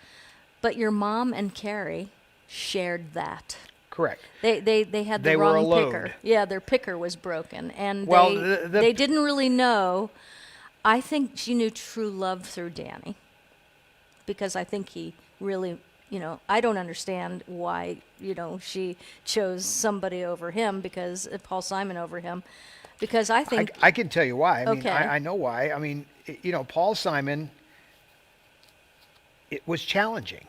But your mom and Carrie shared that. Correct. They had the They were wrong a load. picker. Yeah, their picker was broken. And Well, they didn't really know. I think she knew true love through Danny. Because I think he really, I don't understand why, she chose somebody over him, because Paul Simon over him. Because I think I can tell you why. I mean, Okay. I know why. I mean, Paul Simon, it was challenging.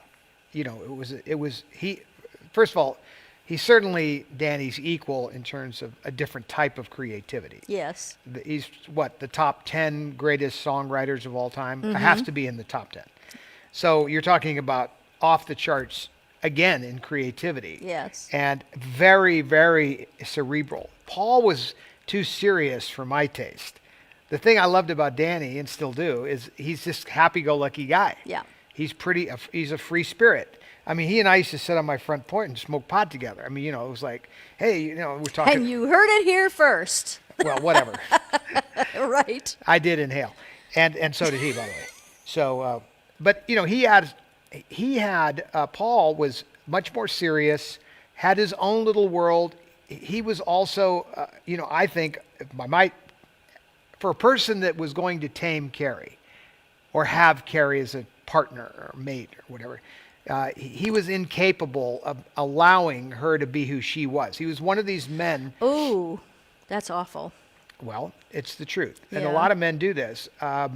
First of all, he's certainly Danny's equal in terms of a different type of creativity. yes. He's the top 10 greatest songwriters of all time? Mm-hmm. Has to be in the top 10. So you're talking about off the charts again in creativity. Yes. And very, very cerebral. Paul was too serious for my taste. The thing I loved about Danny, and still do, is he's this happy-go-lucky guy. Yeah. He's a free spirit. I mean, he and I used to sit on my front porch and smoke pot together. I mean, it was like, hey, we're talking. And you heard it here first. Well, whatever. Right. I did inhale, and so did he, by the way. So, but Paul was much more serious, had his own little world. He was also, I think, for a person that was going to tame Carrie, or have Carrie as a partner or mate or whatever, he was incapable of allowing her to be who she was. He was one of these men. Ooh, that's awful. Well, it's the truth, and a Yeah. lot of men do this.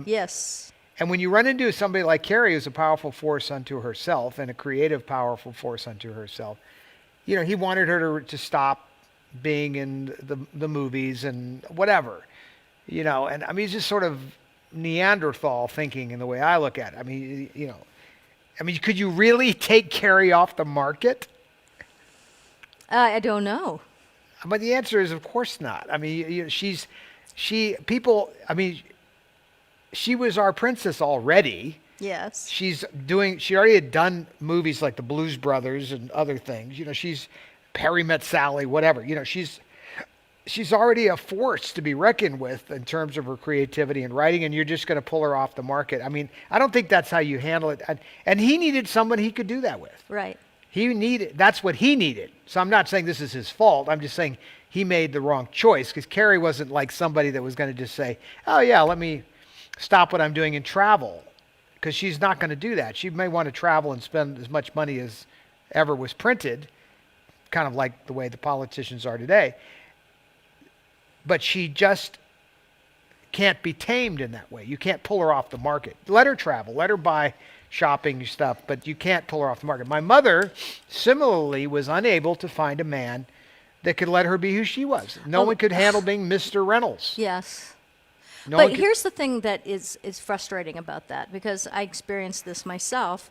Yes. And when you run into somebody like Carrie, who's a powerful force unto herself and a creative, powerful force unto herself, he wanted her to stop being in the movies and whatever, and I mean, it's just sort of Neanderthal thinking in the way I look at it. I mean, could you really take Carrie off the market? I don't know. But the answer is, of course not. I mean, she was our princess already. Yes. She already had done movies like the Blues Brothers and other things. She's Perry Met Sally, whatever. She's already a force to be reckoned with in terms of her creativity and writing, and you're just going to pull her off the market. I mean, I don't think that's how you handle it. And he needed someone he could do that with. Right. That's what he needed. So I'm not saying this is his fault. I'm just saying he made the wrong choice, because Carrie wasn't like somebody that was going to just say, oh yeah, let me stop what I'm doing and travel. Because she's not going to do that. She may want to travel and spend as much money as ever was printed, kind of like the way the politicians are today. But she just can't be tamed in that way. You can't pull her off the market. Let her travel. Let her buy shopping stuff, but you can't pull her off the market. My mother, similarly, was unable to find a man that could let her be who she was. No one could handle being Mr. Reynolds. Yes. No one But could- here's the thing that is frustrating about that, because I experienced this myself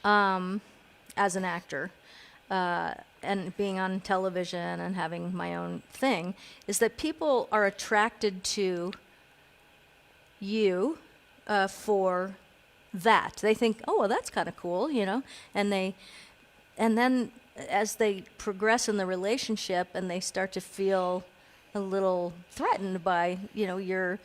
as an actor. and being on television and having my own thing, is that people are attracted to you for that. They think, oh, well, that's kind of cool, you know, and then as they progress in the relationship and they start to feel a little threatened by, you know, you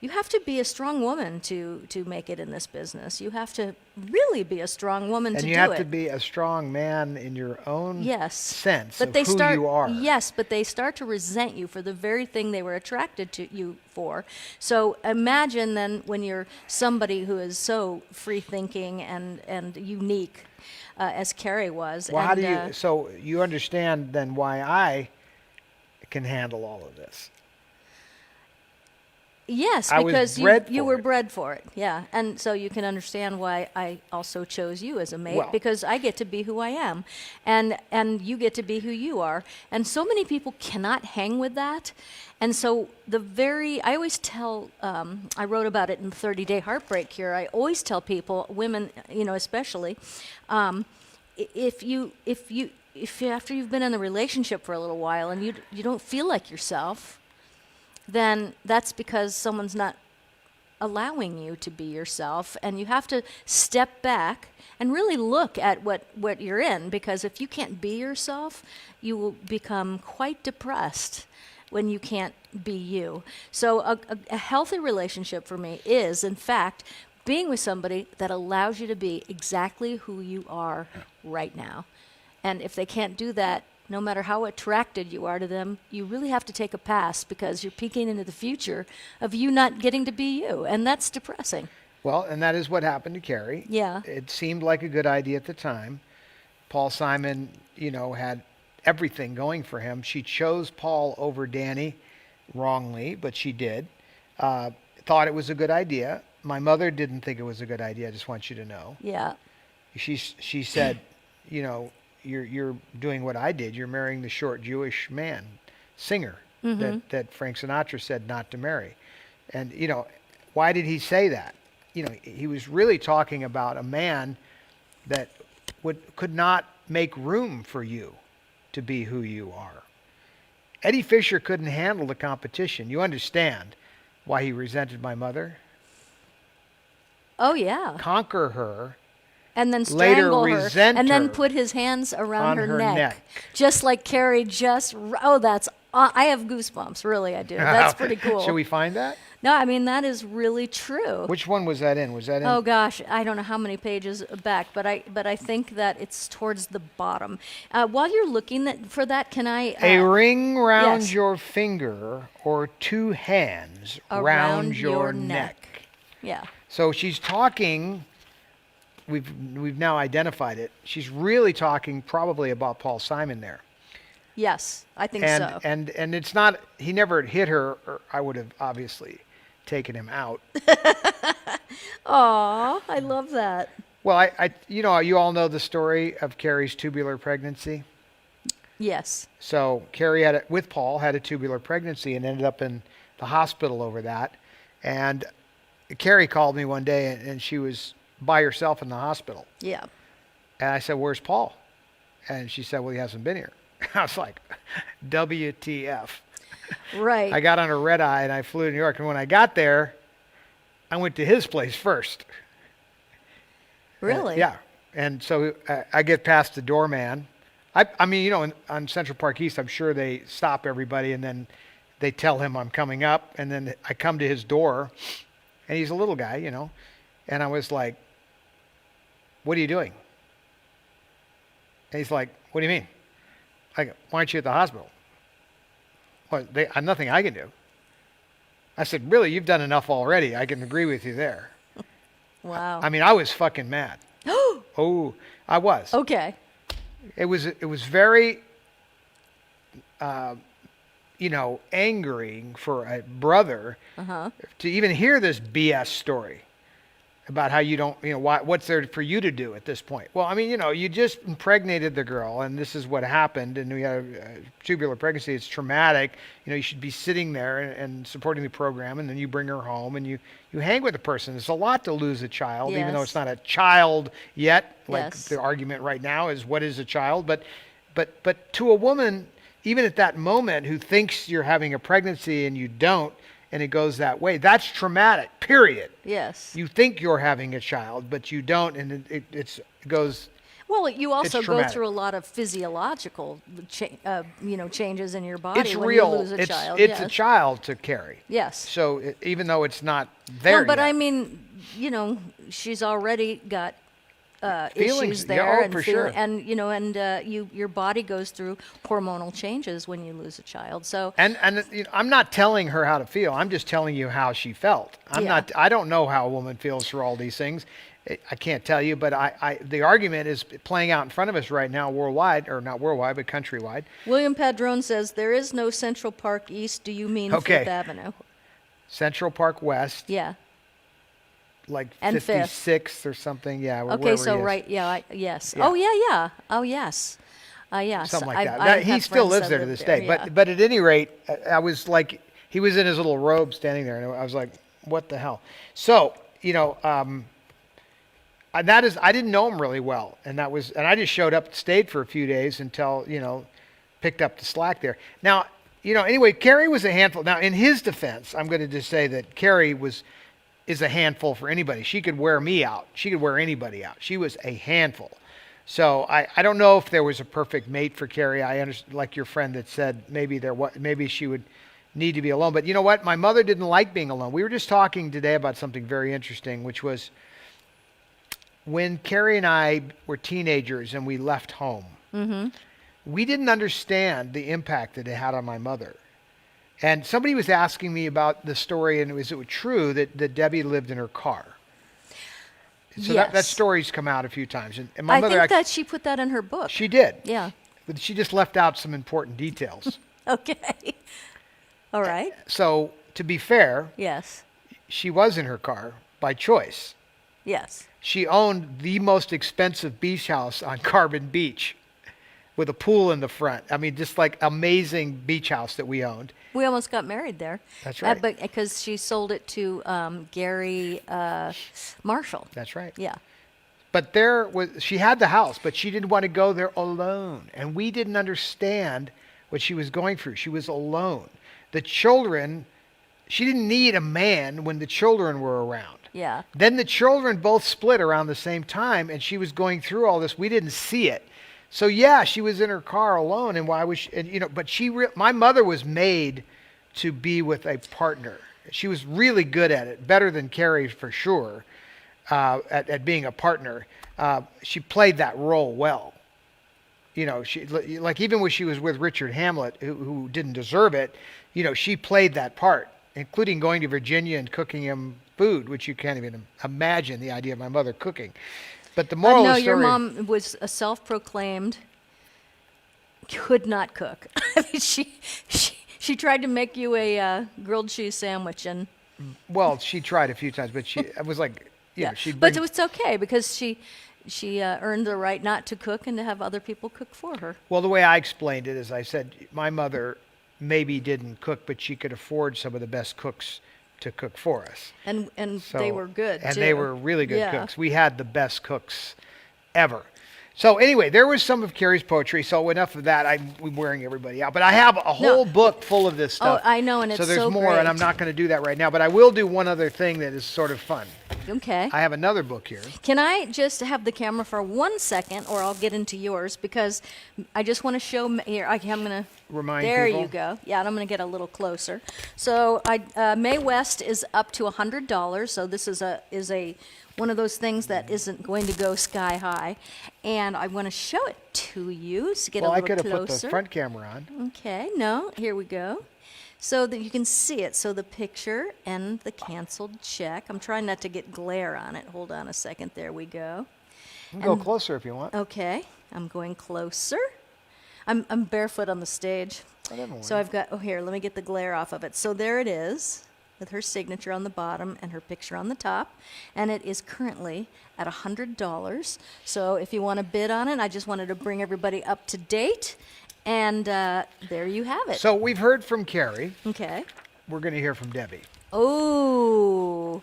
have to be a strong woman to make it in this business. You have to really be a strong woman to do it. And you have to be a strong man in your own sense of who you are. Yes, but they start to resent you for the very thing they were attracted to you for. So imagine then when you're somebody who is so free-thinking and unique, as Carrie was. Well, and, so you understand then why I can handle all of this. Yes, I was because bred you for were it. bred for it, yeah. And so you can understand why I also chose you as a mate, Well. because I get to be who I am, and you get to be who you are. And so many people cannot hang with that. And so I always tell, I wrote about it in 30-Day Heartbreak Cure, I always tell people, women, you know, especially, if after you've been in a relationship for a little while and you don't feel like yourself, then that's because someone's not allowing you to be yourself, and you have to step back and really look at what you're in, because if you can't be yourself, you will become quite depressed when you can't be you. So a healthy relationship for me is, in fact, being with somebody that allows you to be exactly who you are right now. And if they can't do that, no matter how attracted you are to them, you really have to take a pass, because you're peeking into the future of you not getting to be you, and that's depressing. Well, and that is what happened to Carrie. Yeah. It seemed like a good idea at the time. Paul Simon, you know, had everything going for him. She chose Paul over Danny wrongly, but she did. Thought it was a good idea. My mother didn't think it was a good idea, I just want you to know. Yeah. She said, you know, you're doing what I did. You're marrying the short Jewish man, singer, that Frank Sinatra said not to marry. And, you know, why did he say that? You know, he was really talking about a man that could not make room for you to be who you are. Eddie Fisher couldn't handle the competition. You understand why he resented my mother? Oh, yeah. Conquer her. And then Later strangle her, resent and then her put his hands around on her her neck. just like Carrie I have goosebumps, really, I do. That's pretty cool. Should we find that? No, I mean, that is really true. Which one was that in? Was that in? Oh gosh, I don't know how many pages back, but I think that it's towards the bottom. While you're looking for that, can I? A ring round yes. your finger, or two hands round your neck. Yeah. So she's talking. We've now identified it. She's really talking probably about Paul Simon there. Yes, I think so. And it's not. He never hit her, or I would have obviously taken him out. Aw, I love that. Well, I you know, you all know the story of Carrie's tubular pregnancy. Yes. So Carrie with Paul had a tubular pregnancy and ended up in the hospital over that. And Carrie called me one day, and she was by herself in the hospital. Yeah. And I said, "Where's Paul?" And she said, "Well, he hasn't been here." I was like, WTF. Right. I got on a red eye and I flew to New York. And when I got there, I went to his place first. Really? Yeah. And so I get past the doorman. I mean, you know, on Central Park East, I'm sure they stop everybody and then they tell him I'm coming up. And then I come to his door, and he's a little guy, you know. And I was like, "What are you doing?" And he's like, "What do you mean?" I go, "Why aren't you at the hospital?" "Well, nothing I can do." I said, "Really, you've done enough already. I can agree with you there." Wow. I mean, I was fucking mad. Oh, I was. Okay. It was very, you know, angering for a brother to even hear this BS story. about how you don't, what's there for you to do at this point? Well, I mean, you just impregnated the girl, and this is what happened, and we had a tubular pregnancy. It's traumatic. You should be sitting there and supporting the program, and then you bring her home, and you hang with the person. It's a lot to lose a child, even though it's not a child yet. Like the argument right now is, what is a child? But to a woman, even at that moment, who thinks you're having a pregnancy and you don't, and it goes that way, that's traumatic, period. Yes. You think you're having a child, but you don't, and it goes... Well, you also go through a lot of physiological changes in your body. It's when real. You lose a child. It's a child to carry. Yes. So even though it's not there but yet. I mean, she's already got feelings issues there, and for sure. And your body goes through hormonal changes when you lose a child. So and I'm not telling her how to feel. I'm just telling you how she felt. I don't know how a woman feels for all these things. I can't tell you, but the argument is playing out in front of us right now, worldwide, or not worldwide, but countrywide. William Padron says there is no Central Park East. Do you mean Fifth Avenue? Central Park West. Yeah. Like and 56th or something, yeah. Okay, so yes. Yeah. Oh yeah. Oh yes. Yes. Something like that. He still lives there to this day. Yeah. But at any rate, I was like, he was in his little robe standing there, and I was like, what the hell? So, that is, I didn't know him really well, and I just showed up, stayed for a few days until, picked up the slack there. Now, anyway, Carrie was a handful. Now, in his defense, I'm going to just say that Carrie is a handful for anybody. She could wear me out. She could wear anybody out. She was a handful. So I don't know if there was a perfect mate for Carrie. I understand, like your friend that said maybe she would need to be alone. But you know what? My mother didn't like being alone. We were just talking today about something very interesting, which was when Carrie and I were teenagers and we left home. Mm-hmm. We didn't understand the impact that it had on my mother. And somebody was asking me about the story, and was it true that Debbie lived in her car? So yes. that story's come out a few times. And my I mother think that she put that in her book. She did. Yeah. But she just left out some important details. Okay. All right. So, to be fair, yes, she was in her car by choice. Yes. She owned the most expensive beach house on Carbon Beach with a pool in the front. I mean, just like amazing beach house that we owned. We almost got married there. That's right. But because she sold it to Gary Marshall. That's right. Yeah. But she had the house, but she didn't want to go there alone. And we didn't understand what she was going through. She was alone. The children, she didn't need a man when the children were around. Yeah. Then the children both split around the same time, and she was going through all this. We didn't see it. So yeah, she was in her car alone, and why was she? And but my mother was made to be with a partner. She was really good at it, better than Carrie for sure, at being a partner. She played that role well. She like even when she was with Richard Hamlet, who didn't deserve it. She played that part, including going to Virginia and cooking him food, which you can't even imagine the idea of my mother cooking. But the moral of the story... your mom was a self-proclaimed could not cook. I mean, she tried to make you a grilled cheese sandwich, and... Well, she tried a few times, but I was like, she'd But it's okay, because she earned the right not to cook and to have other people cook for her. Well, the way I explained it is I said, my mother maybe didn't cook, but she could afford some of the best cooks to cook for us. And they were good, and too. they were really good cooks. We had the best cooks ever. So anyway, there was some of Carrie's poetry, so enough of that. I'm wearing everybody out. But I have a whole book full of this stuff. Oh, I know, and it's so there's more, great. and I'm not going to do that right now. But I will do one other thing that is sort of fun. Okay. I have another book here. Can I just have the camera for 1 second, or I'll get into yours, because I just want to show here. I'm going to remind there people. You go. Yeah, and I'm going to get a little closer. So Mae West is up to $100. So this is a one of those things that isn't going to go sky high, and I want to show it to you to get a little closer. Well, I could have put the front camera on. Okay. No. Here we go. So that you can see it. So the picture and the canceled check. I'm trying not to get glare on it. Hold on a second. There we go. You can go closer if you want. Okay. I'm going closer. I'm barefoot on the stage. Oh, So I've got, here, let me get the glare off of it. So there it is. with her signature on the bottom and her picture on the top. And it is currently at $100. So if you want to bid on it, I just wanted to bring everybody up to date. And there you have it. So we've heard from Carrie. Okay. We're going to hear from Debbie. Oh.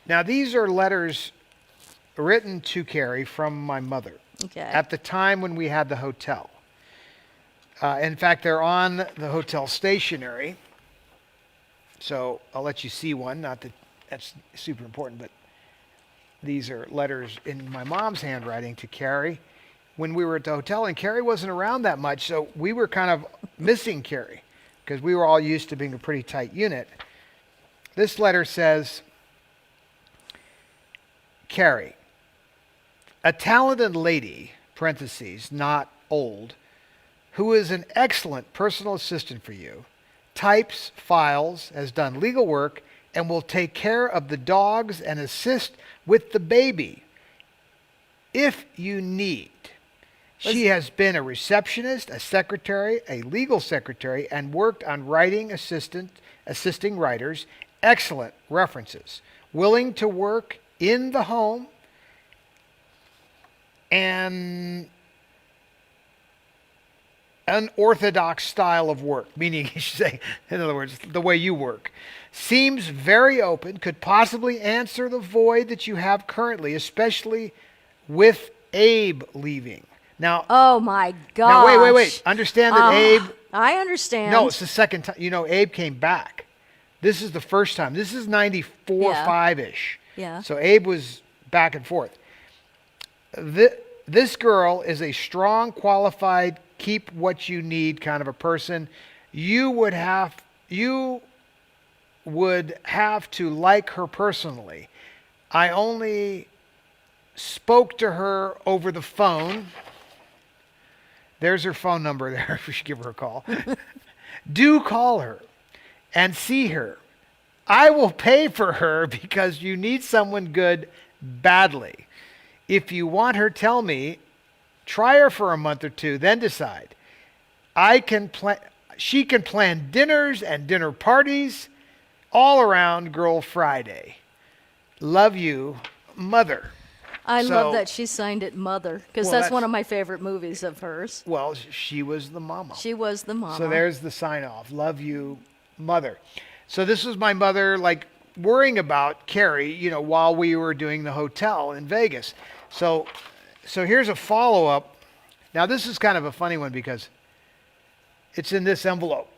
Now, these are letters written to Carrie from my mother Okay. at the time when we had the hotel. In fact, they're on the hotel stationery. So I'll let you see one. Not that that's super important, but these are letters in my mom's handwriting to Carrie when we were at the hotel. And Carrie wasn't around that much, so we were kind of missing Carrie because we were all used to being a pretty tight unit. This letter says, Carrie, a talented lady, parentheses, not old, who is an excellent personal assistant for you, types, files, has done legal work, and will take care of the dogs and assist with the baby if you need. She has been a receptionist, a secretary, a legal secretary, and worked on assisting writers. Excellent references. Willing to work in the home and unorthodox style of work, meaning you should say, in other words, the way you work. Seems very open, could possibly answer the void that you have currently, especially with Abe leaving. Now, Oh my gosh. now wait. Understand that Abe, I understand. no, it's the second time. You know, Abe came back. This is the first time. This is 94, Yeah. 5-ish. Yeah. So Abe was back and forth. This girl is a strong, qualified, keep what you need kind of a person. You would have to like her personally. I only spoke to her over the phone. There's her phone number there. We should give her a call. Do call her and see her. I will pay for her because you need someone good badly. If you want her, tell me. Try her for a month or two, then decide. She can plan dinners and dinner parties all around Girl Friday. Love you, Mother. I So- love that she signed it Mother, because Well, that's one that's- of my favorite movies of hers. Well, she was the mama. She was the mama. So there's the sign off. Love you, Mother. So this was my mother, like, worrying about Carrie, you know, while we were doing the hotel in Vegas. So here's a follow-up. Now, this is kind of a funny one because it's in this envelope.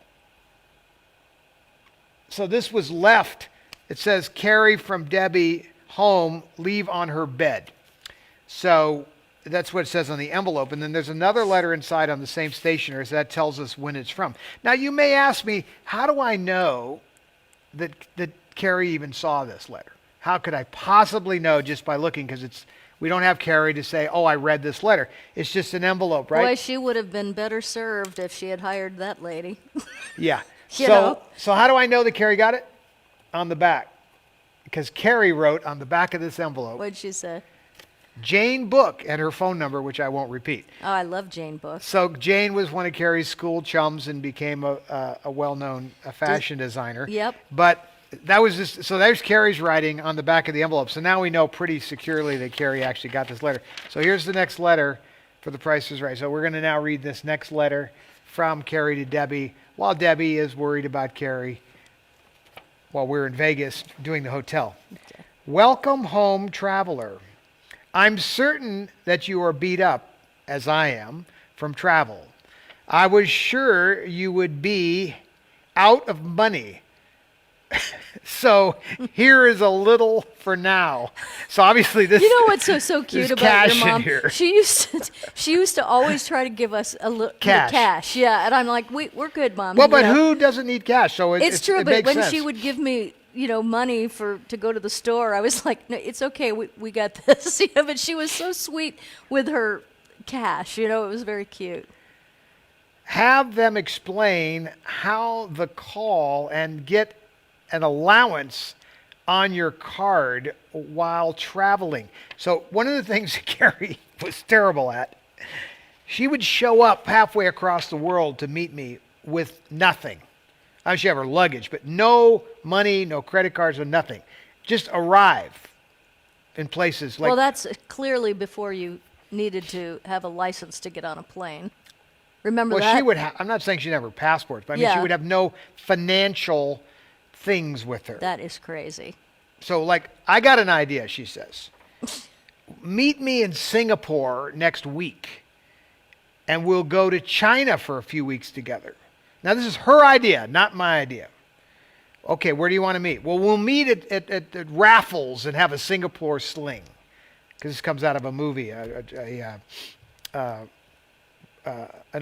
So this was left. It says, Carrie from Debbie home, leave on her bed. So that's what it says on the envelope. And then there's another letter inside on the same stationery, so that tells us when it's from. Now, you may ask me, how do I know that Carrie even saw this letter? How could I possibly know just by looking? Because we don't have Carrie to say, oh, I read this letter. It's just an envelope, right? Boy, she would have been better served if she had hired that lady. Yeah. You know? So how do I know that Carrie got it? On the back. Because Carrie wrote on the back of this envelope, What'd she say? Jane Book, and her phone number, which I won't repeat. Oh, I love Jane Book. So Jane was one of Carrie's school chums and became a well-known fashion designer. Yep. But that was just, so there's Carrie's writing on the back of the envelope. So now we know pretty securely that Carrie actually got this letter. So here's the next letter for The Price is Right. So we're going to now read this next letter from Carrie to Debbie while Debbie is worried about Carrie while we're in Vegas doing the hotel. Okay. Welcome home, traveler. I'm certain that you are beat up, as I am, from travel. I was sure you would be out of money. So here is a little for now. So obviously this. You know what's so cute there's about cash your in mom? here. She used to always try to give us a little Cash. cash. Yeah, and I'm like, we're good, Mom. Well, you but know. who doesn't need cash? So It's true, it but makes when sense. she would give me, money to go to the store, I was like, no, it's okay, we got this. But she was so sweet with her cash. It was very cute. Have them explain how the call and get an allowance on your card while traveling. So one of the things that Carrie was terrible at, she would show up halfway across the world to meet me with nothing. I mean, she have her luggage, but no money, no credit cards, or nothing. Just arrive in places like. Well, that's clearly before you needed to have a license to get on a plane. Remember well, that? she would have. I'm not saying she'd have her passport, but I mean, she Yeah. would have no financial things with her. That is crazy. So, like, I got an idea, she says. Meet me in Singapore next week, and we'll go to China for a few weeks together. Now, this is her idea, not my idea. Okay, where do you want to meet? Well, we'll meet at Raffles and have a Singapore sling. Because this comes out of a movie, an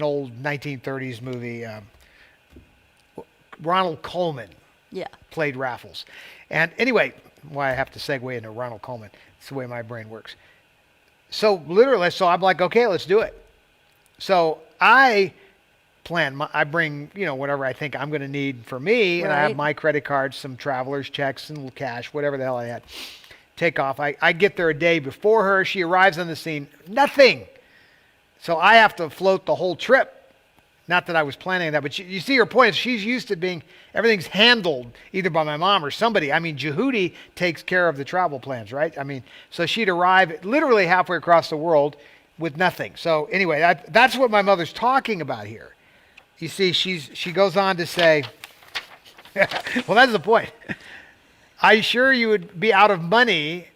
old 1930s movie. Ronald Colman Yeah. played Raffles. And anyway, why I have to segue into Ronald Colman. It's the way my brain works. So literally, so I'm like, okay, let's do it. So I plan, I bring, whatever I think I'm going to need for me. And I have Right. my credit cards, some traveler's checks and cash, whatever the hell I had. Take off. I get there a day before her. She arrives on the scene. Nothing. So I have to float the whole trip. Not that I was planning that, but you see her point. She's used to being, everything's handled either by my mom or somebody. I mean, Jehudi takes care of the travel plans, right? I mean, so she'd arrive literally halfway across the world with nothing. So anyway, that's what my mother's talking about here. You see, she goes on to say, well, that's the point. I'm sure you would be out of money.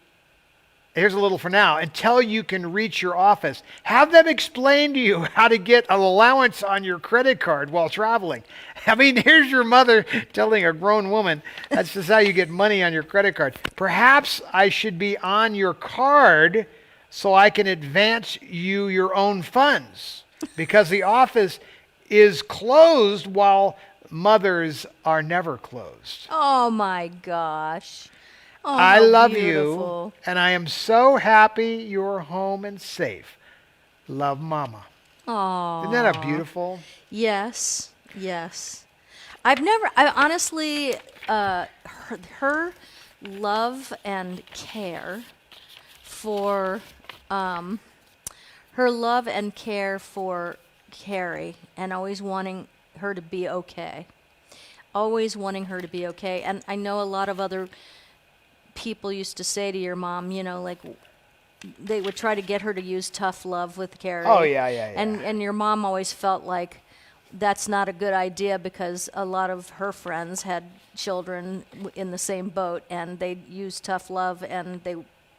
Here's a little for now. Until you can reach your office. Have them explain to you how to get an allowance on your credit card while traveling. I mean, here's your mother telling a grown woman, that's just how you get money on your credit card. Perhaps I should be on your card so I can advance you your own funds. Because the office is closed while mothers are never closed. Oh my gosh. Oh, I how love beautiful. you, and I am so happy you're home and safe. Love, Mama. Oh. Isn't that a beautiful? Yes, yes. I honestly, her love and care for, her love and care for Carrie, and always wanting her to be okay. Always wanting her to be okay. And I know a lot of other people used to say to your mom, like they would try to get her to use tough love with Carrie. Oh, yeah. And your mom always felt like that's not a good idea because a lot of her friends had children in the same boat, and they use tough love, and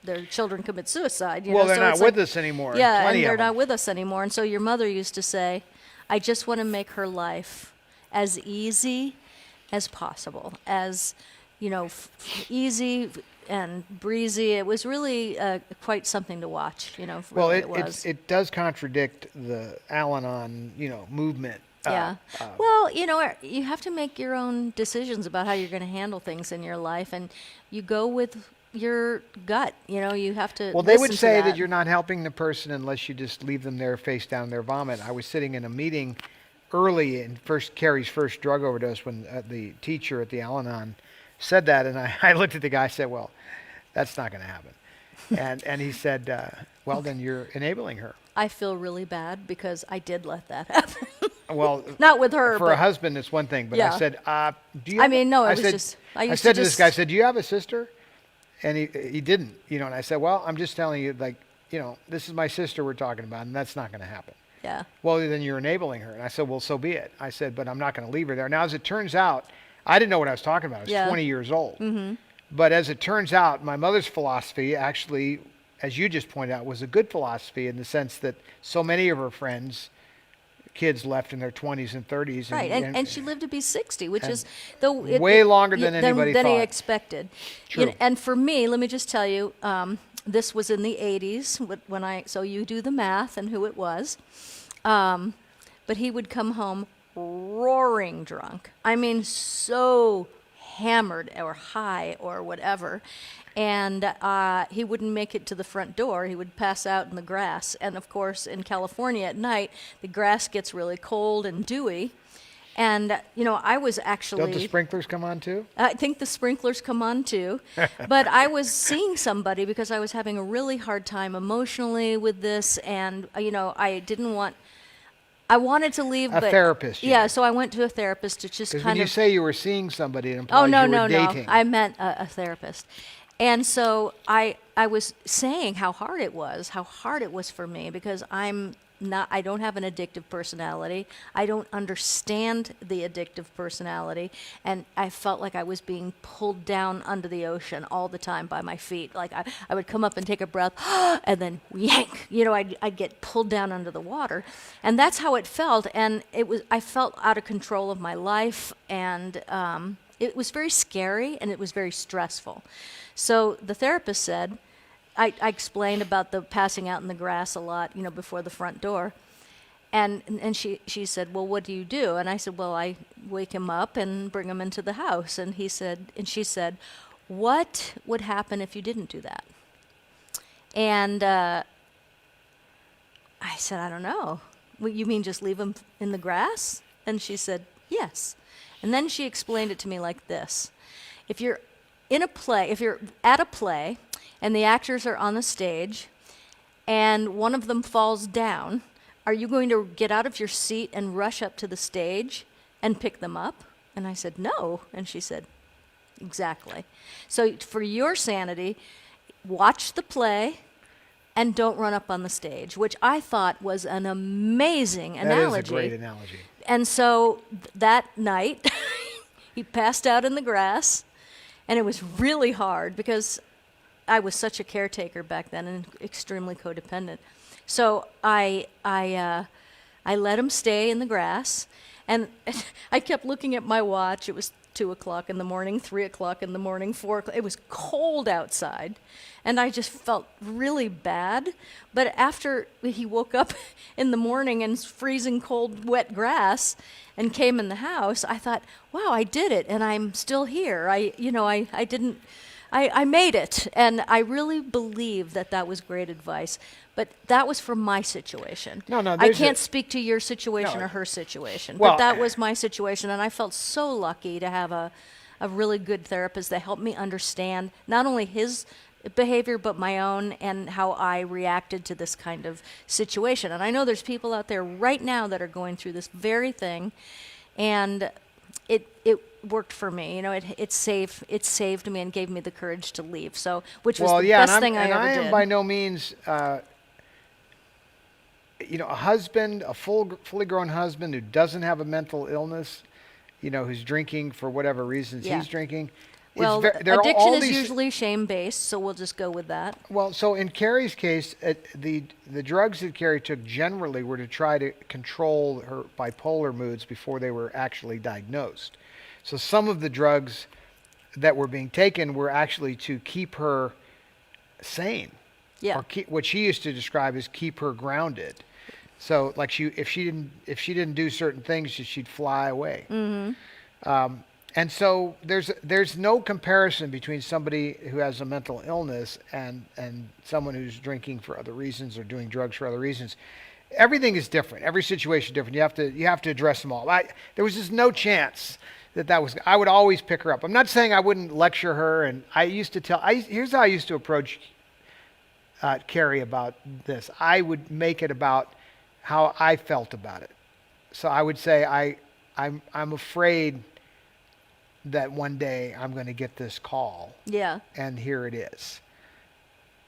their children commit suicide. Well, they're so not it's with like, us anymore. Yeah, Plenty and they're of them. not with us anymore. And so your mother used to say, "I just want to make her life as easy as possible, as easy and breezy." It was really quite something to watch. Well, Really it was. it does contradict the Al-Anon, movement. Yeah. Well, you have to make your own decisions about how you're going to handle things in your life, and you go with your gut. You have to. Well, they would listen to say that you're not helping the person unless you just leave them there face down their vomit. I was sitting in a meeting early in Carrie's first drug overdose when the teacher at the Al-Anon said that, and I looked at the guy and said, well, that's not going to happen. and he said, well, then you're enabling her. I feel really bad because I did let that happen. Well, Not with her, for a but husband, it's one thing. But Yeah. I said, do you? I have mean, no, it I was said, just- I I used said to to this just- guy, I said, do you have a sister? And he didn't, and I said, well, I'm just telling you, like, this is my sister we're talking about, and that's not going to happen. yeah. Well, then you're enabling her. And I said, well, so be it. I said, but I'm not going to leave her there. Now, as it turns out, I didn't know what I was talking about. I was Yeah. 20 years old. Mm-hmm. But as it turns out, my mother's philosophy actually, as you just pointed out, was a good philosophy in the sense that so many of her friends, kids left in their 20s and 30s. Right, and she lived to be 60, which and is way longer than anybody than he thought. expected. True. And for me, let me just tell you, this was in the 80s so you do the math and who it was. But he would come home roaring drunk. I mean, so hammered or high or whatever. And he wouldn't make it to the front door. He would pass out in the grass. And of course, in California at night, the grass gets really cold and dewy. And, I was actually... Don't the sprinklers come on too? I think the sprinklers come on too. But I was seeing somebody because I was having a really hard time emotionally with this. And, I didn't want I wanted to leave, A but therapist, you yeah, mean. so I went to a therapist to just Because kind when you of. say you were seeing somebody, it implies Oh no, you were no, no! dating. I meant a therapist, and so I was saying how hard it was for me because I don't have an addictive personality. I don't understand the addictive personality, and I felt like I was being pulled down under the ocean all the time by my feet. Like I would come up and take a breath, and then yank. I'd get pulled down under the water, and that's how it felt. And I felt out of control of my life, and it was very scary and it was very stressful. So the therapist said, I explained about the passing out in the grass a lot, before the front door. And she said, well, what do you do? And I said, well, I wake him up and bring him into the house. And she said, what would happen if you didn't do that? And I said, I don't know. Well, you mean just leave him in the grass? And she said, yes. And then she explained it to me like this. If you're at a play and the actors are on the stage and one of them falls down, are you going to get out of your seat and rush up to the stage and pick them up? And I said, no. And she said, exactly. So for your sanity, watch the play and don't run up on the stage, which I thought was an amazing analogy. That is a great analogy. And so that night, he passed out in the grass, and it was really hard because I was such a caretaker back then and extremely codependent. So I let him stay in the grass, and I kept looking at my watch. It was 2 o'clock in the morning, 3 o'clock in the morning, 4 o'clock. It was cold outside, and I just felt really bad. But after he woke up in the morning in freezing cold, wet grass and came in the house, I thought, wow, I did it, and I'm still here. I made it, and I really believe that was great advice. But that was from my situation. No, I can't speak to your situation No. or her situation. Well, but that was my situation, and I felt so lucky to have a really good therapist that helped me understand not only his behavior but my own and how I reacted to this kind of situation. And I know there's people out there right now that are going through this very thing, and it worked for me. It saved me and gave me the courage to leave. So, which was the best thing I ever did. And I am by no means, a husband, a fully grown husband who doesn't have a mental illness, who's drinking for whatever reasons he's drinking. Well, addiction is usually shame-based, so we'll just go with that. Well, so in Carrie's case, the drugs that Carrie took generally were to try to control her bipolar moods before they were actually diagnosed. So some of the drugs that were being taken were actually to keep her sane. Yeah. Or what she used to describe as keep her grounded. So like if she didn't do certain things, she'd fly away. Mm-hmm. And so there's no comparison between somebody who has a mental illness and someone who's drinking for other reasons or doing drugs for other reasons. Everything is different. Every situation is different. You have to address them all. There was just no chance that was. I would always pick her up. I'm not saying I wouldn't lecture her. And I used to here's how I used to approach Carrie about this. I would make it about how I felt about it. So I would say I'm afraid that one day I'm going to get this call. Yeah. And here it is.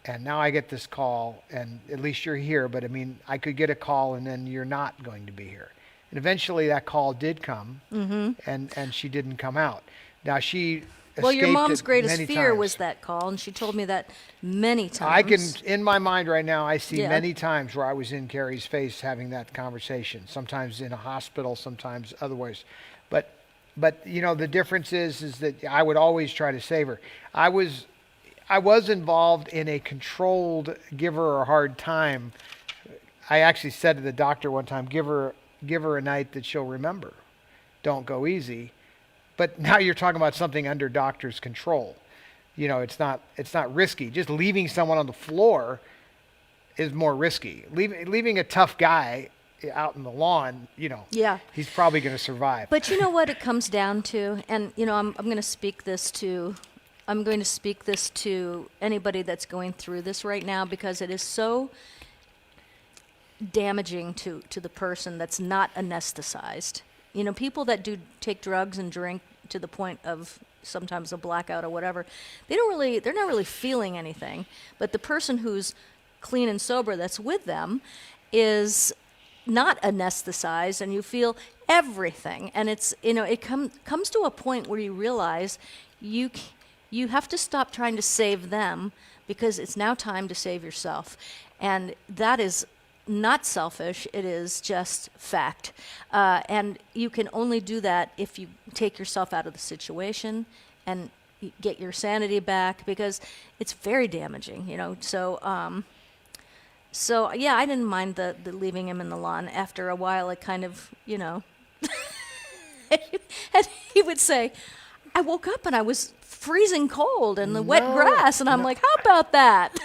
And now I get this call, and at least you're here, but I mean, I could get a call and then you're not going to be here. And eventually that call did come, and she didn't come out. Now she Well, your mom's greatest many fear times. was that call, and she told me that many times. I can, in my mind right now, I see Yeah. many times where I was in Carrie's face having that conversation, sometimes in a hospital, sometimes otherwise. But the difference is that I would always try to save her. I was involved in a controlled give her a hard time. I actually said to the doctor one time, give her a night that she'll remember. Don't go easy. But now you're talking about something under doctor's control. It's not risky. Just leaving someone on the floor is more risky. Leaving a tough guy out in the lawn, Yeah. he's probably going to survive. But you know what it comes down to, and I'm going to speak this to anybody that's going through this right now, because it is so damaging to the person that's not anesthetized. You know, people that do take drugs and drink to the point of sometimes a blackout or whatever, they're not really feeling anything. But the person who's clean and sober that's with them is not anesthetized, and you feel everything. And it's, you know, it comes to a point where you realize you have to stop trying to save them, because it's now time to save yourself. And that is not selfish, it is just fact. And you can only do that if you take yourself out of the situation and get your sanity back, because it's very damaging, you know. So yeah, I didn't mind the leaving him in the lawn. After a while, it kind of, you know, and he would say, I woke up and I was freezing cold in the wet grass, and I'm like, how about that?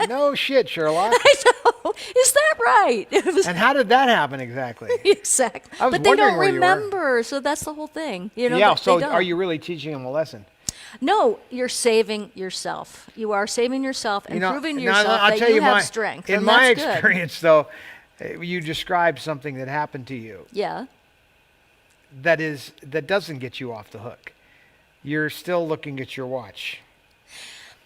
No shit, Sherlock. I know. Is that right? It was And how did that happen exactly? exactly. I was But they wondering don't where you were. remember, so that's the whole thing. You know. Yeah, they so don't. are you really teaching them a lesson? No, you're saving yourself. You are saving yourself and proving to now, yourself I'll that tell you have my, strength. In and my that's good. experience, though, you described something that happened to you Yeah. that doesn't get you off the hook. You're still looking at your watch,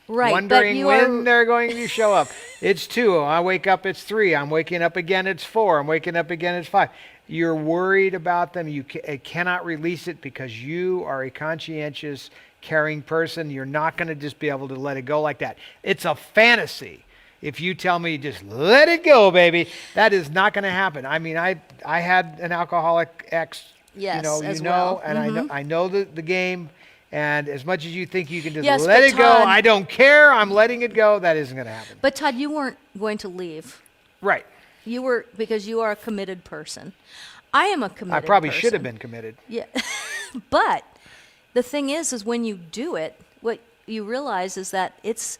Right. wondering but you when are, they're going to show up. It's 2. I wake up, it's 3. I'm waking up again, it's 4. I'm waking up again, it's 5. You're worried about them. You cannot release it because you are a conscientious, caring person. You're not going to just be able to let it go like that. It's a fantasy. If you tell me just let it go, baby, that is not going to happen. I mean, I had an alcoholic ex, Yes, as know, well. and I know the game. And as much as you think you can just Yes, let but it go, Todd- I don't care. I'm letting it go. That isn't going to happen. But Todd, you weren't going to leave. Right. You were, because you are a committed person. I am a committed I probably person. should have been committed. Yeah. But the thing is when you do it, what you realize is that it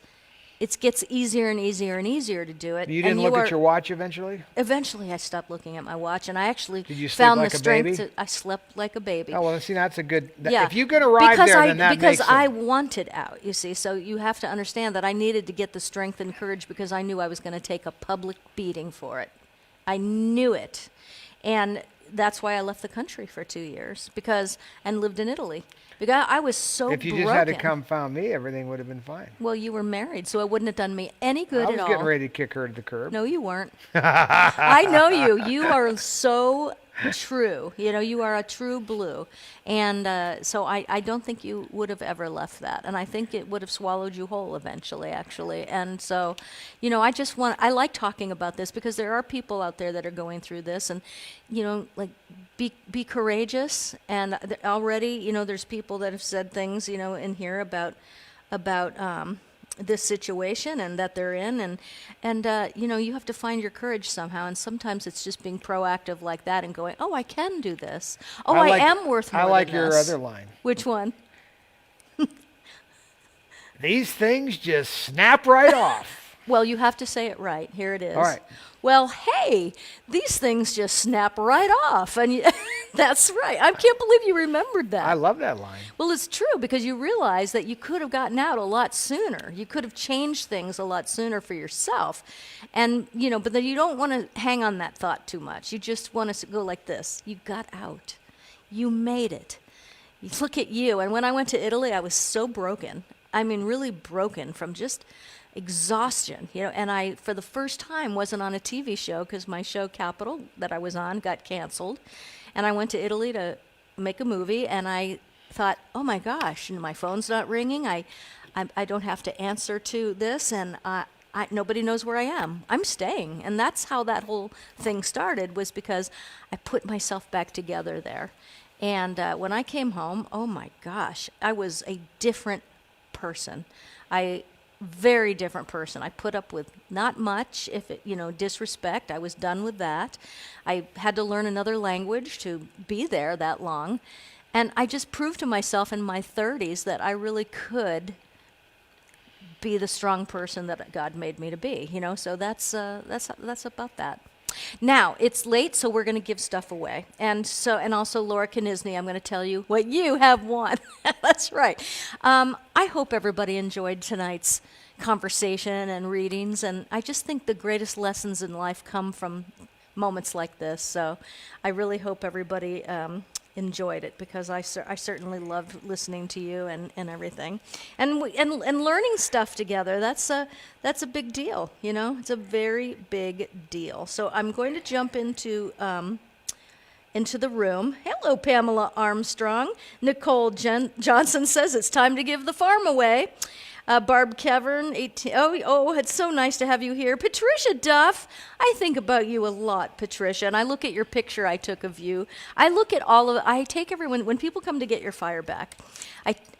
gets easier and easier and easier to do it. You didn't look at your watch eventually? Eventually, I stopped looking at my watch, and I actually Did you sleep found like the a strength baby? to. I slept like a baby. Oh, well, see, that's a good... Yeah. If you can arrive because there, then that because makes I it... wanted out, you see. So you have to understand that I needed to get the strength and courage because I knew I was going to take a public beating for it. I knew it. And that's why I left the country for 2 years and lived in Italy. Because I was so If you broken. just had to come found me, everything would have been fine. Well, you were married, so it wouldn't have done me any good I was at all. getting ready to kick her to the curb. No, you weren't. I know you. You are so true. You know, you are a true blue. And so I don't think you would have ever left that. And I think it would have swallowed you whole eventually, actually. And so, you know, I like talking about this because there are people out there that are going through this. And, you know, like, be courageous. And already, you know, there's people that have said things, you know, in here about this situation and that they're in, and you know, you have to find your courage somehow, and sometimes it's just being proactive like that and going, oh, I can do this. Oh, I am worth more I like than your this. other line. Which one? These things just snap right off. Well, you have to say it right. Here it is. All right. Well, hey, these things just snap right off, and that's right. I can't believe you remembered that. I love that line. Well, it's true because you realize that you could have gotten out a lot sooner. You could have changed things a lot sooner for yourself. And, you know, but then you don't want to hang on that thought too much. You just want to go like this. You got out. You made it. You look at you. And when I went to Italy, I was so broken. I mean, really broken from just exhaustion, you know, and I, for the first time, wasn't on a TV show because my show Capital that I was on got canceled. And I went to Italy to make a movie, and I thought, oh my gosh, my phone's not ringing. I don't have to answer to this, and nobody knows where I am. I'm staying. And that's how that whole thing started, was because I put myself back together there. And when I came home, oh my gosh, I was a different person. Very different person. I put up with not much, if it, you know, disrespect. I was done with that. I had to learn another language to be there that long. And I just proved to myself in my 30s that I really could be the strong person that God made me to be, you know. So that's about that. Now, it's late, so we're going to give stuff away. And also Laura Knisney, I'm going to tell you what you have won. That's right. I hope everybody enjoyed tonight's conversation and readings, and I just think the greatest lessons in life come from moments like this. So I really hope everybody enjoyed it, because I certainly loved listening to you and everything, and learning stuff together. That's a big deal, you know. It's a very big deal. So I'm going to jump into the room. Hello, Pamela Armstrong. Nicole Johnson says it's time to give the farm away. Barb Kevern, 18. Oh, it's so nice to have you here. Patricia Duff, I think about you a lot, Patricia, and I look at your picture I took of you. I take everyone, when people come to get your fire back,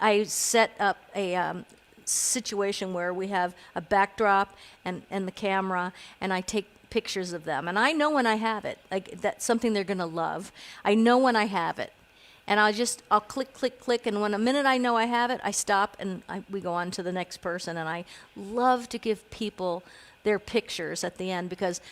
I set up a situation where we have a backdrop and the camera, and I take pictures of them. And I know when I have it, like that's something they're going to love. I know when I have it. And I'll click, click, click, and when a minute I know I have it, I stop and we go on to the next person. And I love to give people their pictures at the end, because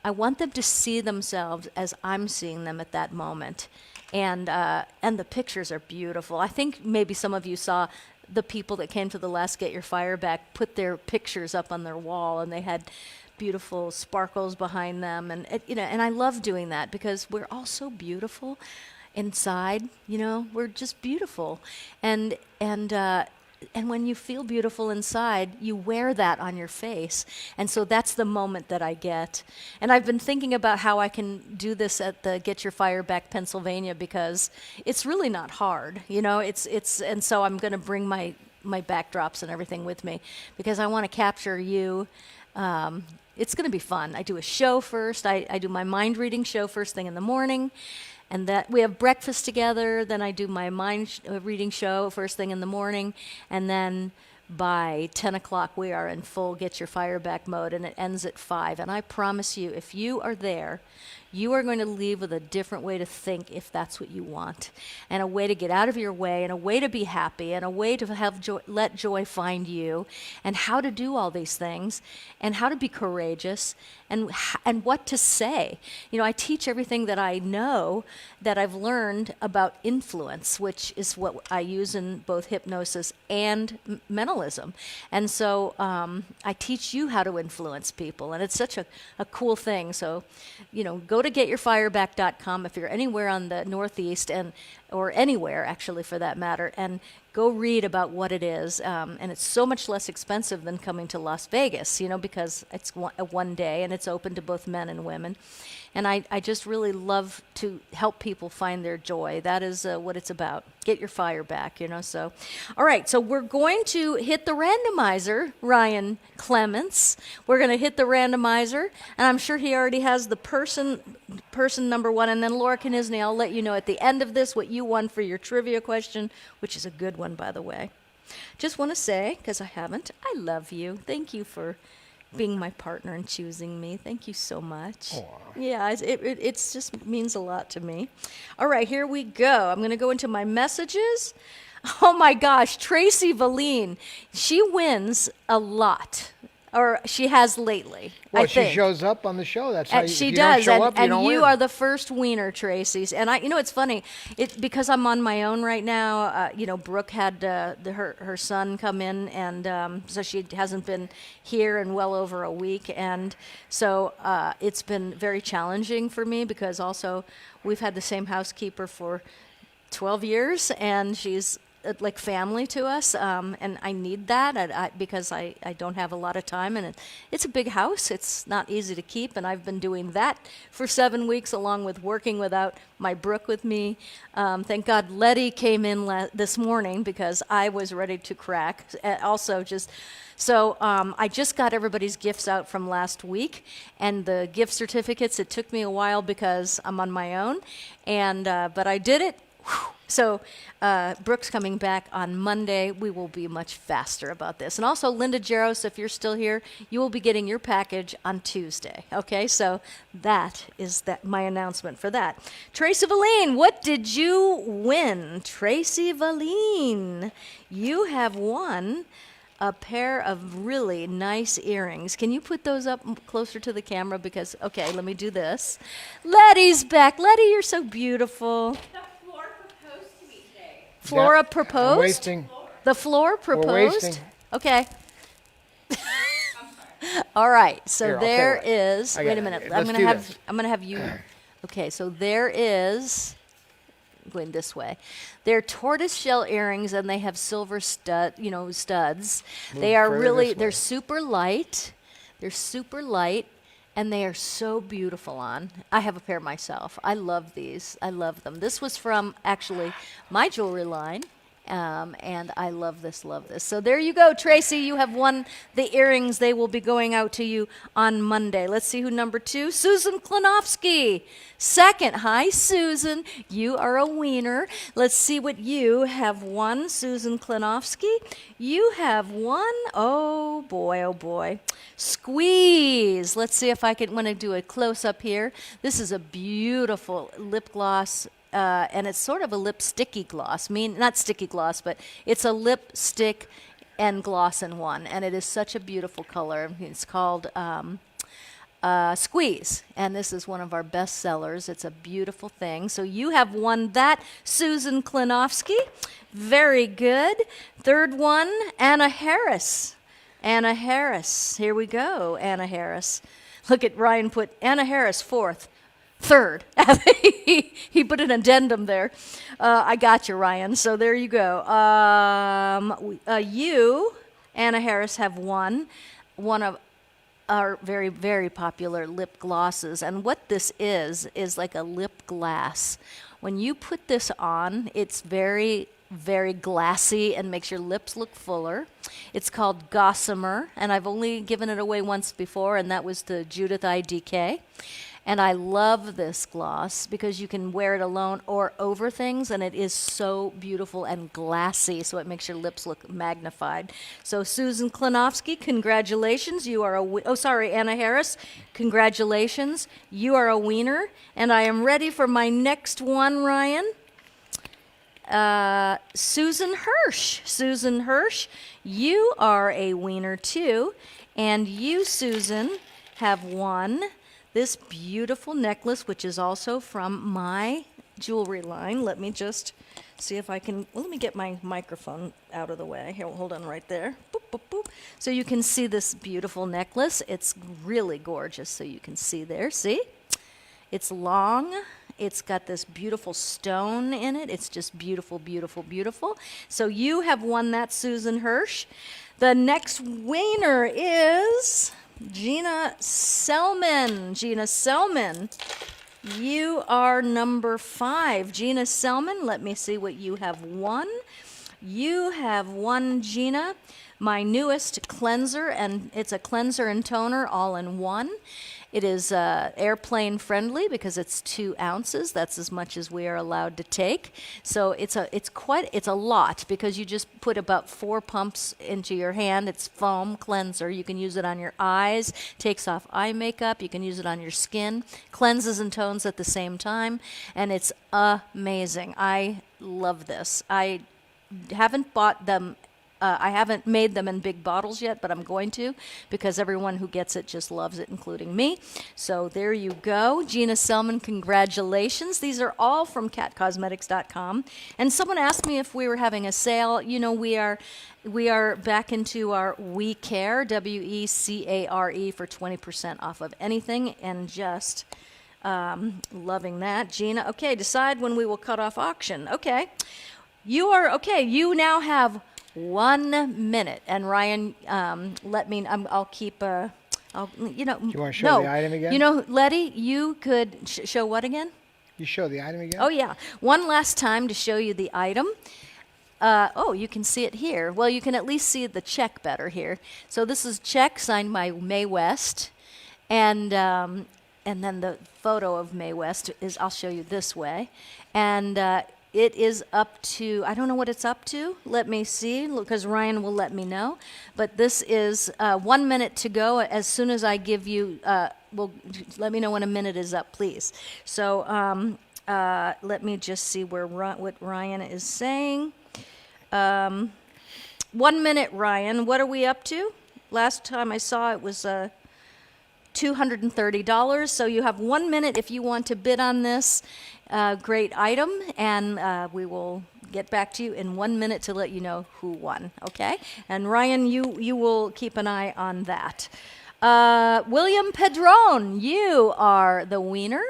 I want them to see themselves as I'm seeing them at that moment. And the pictures are beautiful. I think maybe some of you saw the people that came to the last Get Your Fire Back put their pictures up on their wall, and they had beautiful sparkles behind them. And and I love doing that, because we're all so beautiful inside, we're just beautiful. And when you feel beautiful inside, you wear that on your face. And so that's the moment that I get. And I've been thinking about how I can do this at the Get Your Fire Back Pennsylvania, because it's really not hard, and so I'm going to bring my backdrops and everything with me, because I want to capture you. It's going to be fun. I do a show first. I do my mind reading show first thing in the morning. And that we have breakfast together. Then I do my mind reading show first thing in the morning. And then by 10 o'clock, we are in full Get Your Fire Back mode, and it ends at 5. And I promise you, if you are there, you are going to leave with a different way to think, if that's what you want, and a way to get out of your way, and a way to be happy, and a way to have joy, let joy find you, and how to do all these things, and how to be courageous, and what to say. I teach everything that I know, that I've learned about influence, which is what I use in both hypnosis and mentalism. And so I teach you how to influence people, and it's such a cool thing. So, go to getyourfireback.com if you're anywhere on the Northeast, or anywhere actually for that matter, and go read about what it is. And it's so much less expensive than coming to Las Vegas, because it's one day and it's open to both men and women. And I just really love to help people find their joy. That is what it's about. Get your fire back, So, all right. So we're going to hit the randomizer, Ryan Clements. We're going to hit the randomizer, and I'm sure he already has the person number 1. And then Laura Knisney, I'll let you know at the end of this what you won for your trivia question, which is a good one, by the way. Just want to say, because I haven't, I love you. Thank you for being my partner and choosing me. Thank you so much. Aww. Yeah, it just means a lot to me. All right, here we go. I'm going to go into my messages. Oh my gosh, Tracy Valine. She wins a lot. Or she has lately, Well, I think. she shows up on the show. That's how She if you does, don't show up, you don't you win. are the first wiener, Tracy. And it's funny, because I'm on my own right now. Brooke had her son come in, and so she hasn't been here in well over a week, and so it's been very challenging for me, because also we've had the same housekeeper for 12 years, and she's like family to us, and I need that because I don't have a lot of time, and it's a big house. It's not easy to keep, and I've been doing that for 7 weeks, along with working without my Brooke with me. Thank God Letty came in this morning, because I was ready to crack. So I just got everybody's gifts out from last week, and the gift certificates, it took me a while because I'm on my own, but I did it. Whew. So Brooke's coming back on Monday. We will be much faster about this. And also, Linda Jaros, if you're still here, you will be getting your package on Tuesday. Okay, so that is my announcement for that. Tracy Valine, what did you win? Tracy Valine, you have won a pair of really nice earrings. Can you put those up closer to the camera? Because, okay, let me do this. Letty's back. Letty, you're so beautiful. Flora proposed? I'm wasting. The floor proposed? We're wasting. Okay. All right, so Here, I'll tell you there what. is. I Wait got a an minute. idea. Let's do this. I'm gonna have you. Okay, so there is. Going this way. They're tortoise shell earrings, and they have silver studs. They are further really. this They're way. super light. They're super light. And they are so beautiful on. I have a pair myself. I love these. I love them. This was from actually my jewelry line. And I love this, love this. So there you go, Tracy. You have won the earrings. They will be going out to you on Monday. Let's see who number 2. Susan Klinowski. Second. Hi, Susan. You are a wiener. Let's see what you have won, Susan Klinowski. You have won, oh boy, Squeeze. Let's see if I can want to do a close-up here. This is a beautiful lip gloss. And it's sort of a lipsticky gloss. Not sticky gloss, but it's a lipstick and gloss in one. And it is such a beautiful color. It's called Squeeze. And this is one of our best sellers. It's a beautiful thing. So you have won that, Susan Klinowski. Very good. Third one, Anna Harris. Anna Harris. Here we go, Anna Harris. Look at Ryan put Anna Harris fourth. Third. He put an addendum there. I got you, Ryan. So there you go. You, Anna Harris, have won one of our very, very popular lip glosses. And what this is like a lip glass. When you put this on, it's very, very glassy and makes your lips look fuller. It's called Gossamer, and I've only given it away once before, and that was to Judith IDK. And I love this gloss because you can wear it alone or over things, and it is so beautiful and glassy, so it makes your lips look magnified. So Susan Klinowski, congratulations. You are Anna Harris, congratulations. You are a wiener. And I am ready for my next one, Ryan. Susan Hirsch. Susan Hirsch, you are a wiener too. And you, Susan, have won this beautiful necklace, which is also from my jewelry line. Let me just see if I can, let me get my microphone out of the way. Here, hold on right there. Boop, boop, boop. So you can see this beautiful necklace. It's really gorgeous, so you can see there. See? It's long. It's got this beautiful stone in it. It's just beautiful, beautiful, beautiful. So you have won that, Susan Hirsch. The next winner is Gina Selman. Gina Selman, you are number 5. Gina Selman, let me see what you have won. You have won, Gina, my newest cleanser, and it's a cleanser and toner all in one. It is airplane friendly because it's 2 ounces. That's as much as we are allowed to take. So it's a lot because you just put about 4 pumps into your hand. It's foam cleanser. You can use it on your eyes, takes off eye makeup. You can use it on your skin, cleanses and tones at the same time, and it's amazing. I love this. I haven't bought them. I haven't made them in big bottles yet, but I'm going to because everyone who gets it just loves it, including me. So there you go. Gina Selman, congratulations. These are all from catcosmetics.com. And someone asked me if we were having a sale. You know, we are back into our We Care, WECARE, for 20% off of anything, and just loving that. Gina, okay, decide when we will cut off auction. Okay. You now have 1 minute, and Ryan, let me. I'll keep. Do you want to show the item again? You know, Letty, you could show what again? You show the item again? Oh yeah, one last time to show you the item. You can see it here. Well, you can at least see the check better here. So this is check signed by Mae West, and then the photo of Mae West is. I'll show you this way, and. It is up to, I don't know what it's up to. Let me see, because Ryan will let me know. But this is 1 minute to go. As soon as I give you, let me know when a minute is up, please. So let me just see what Ryan is saying. 1 minute, Ryan. What are we up to? Last time I saw it was $230. So you have 1 minute if you want to bid on this great item, and we will get back to you in 1 minute to let you know who won. Okay? And Ryan, you will keep an eye on that. William Pedron, you are the wiener.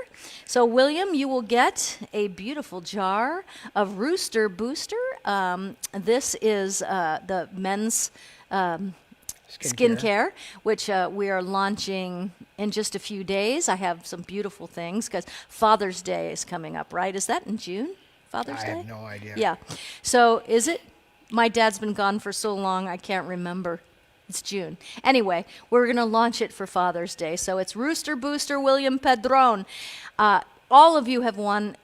So, William, you will get a beautiful jar of Rooster Booster. This is the men's skincare, which we are launching in just a few days. I have some beautiful things because Father's Day is coming up, right? Is that in June? Father's Day? I have no idea. Yeah. So, is it? My dad's been gone for so long, I can't remember. It's June. Anyway, we're going to launch it for Father's Day. So it's Rooster Booster William Pedron. All of you have won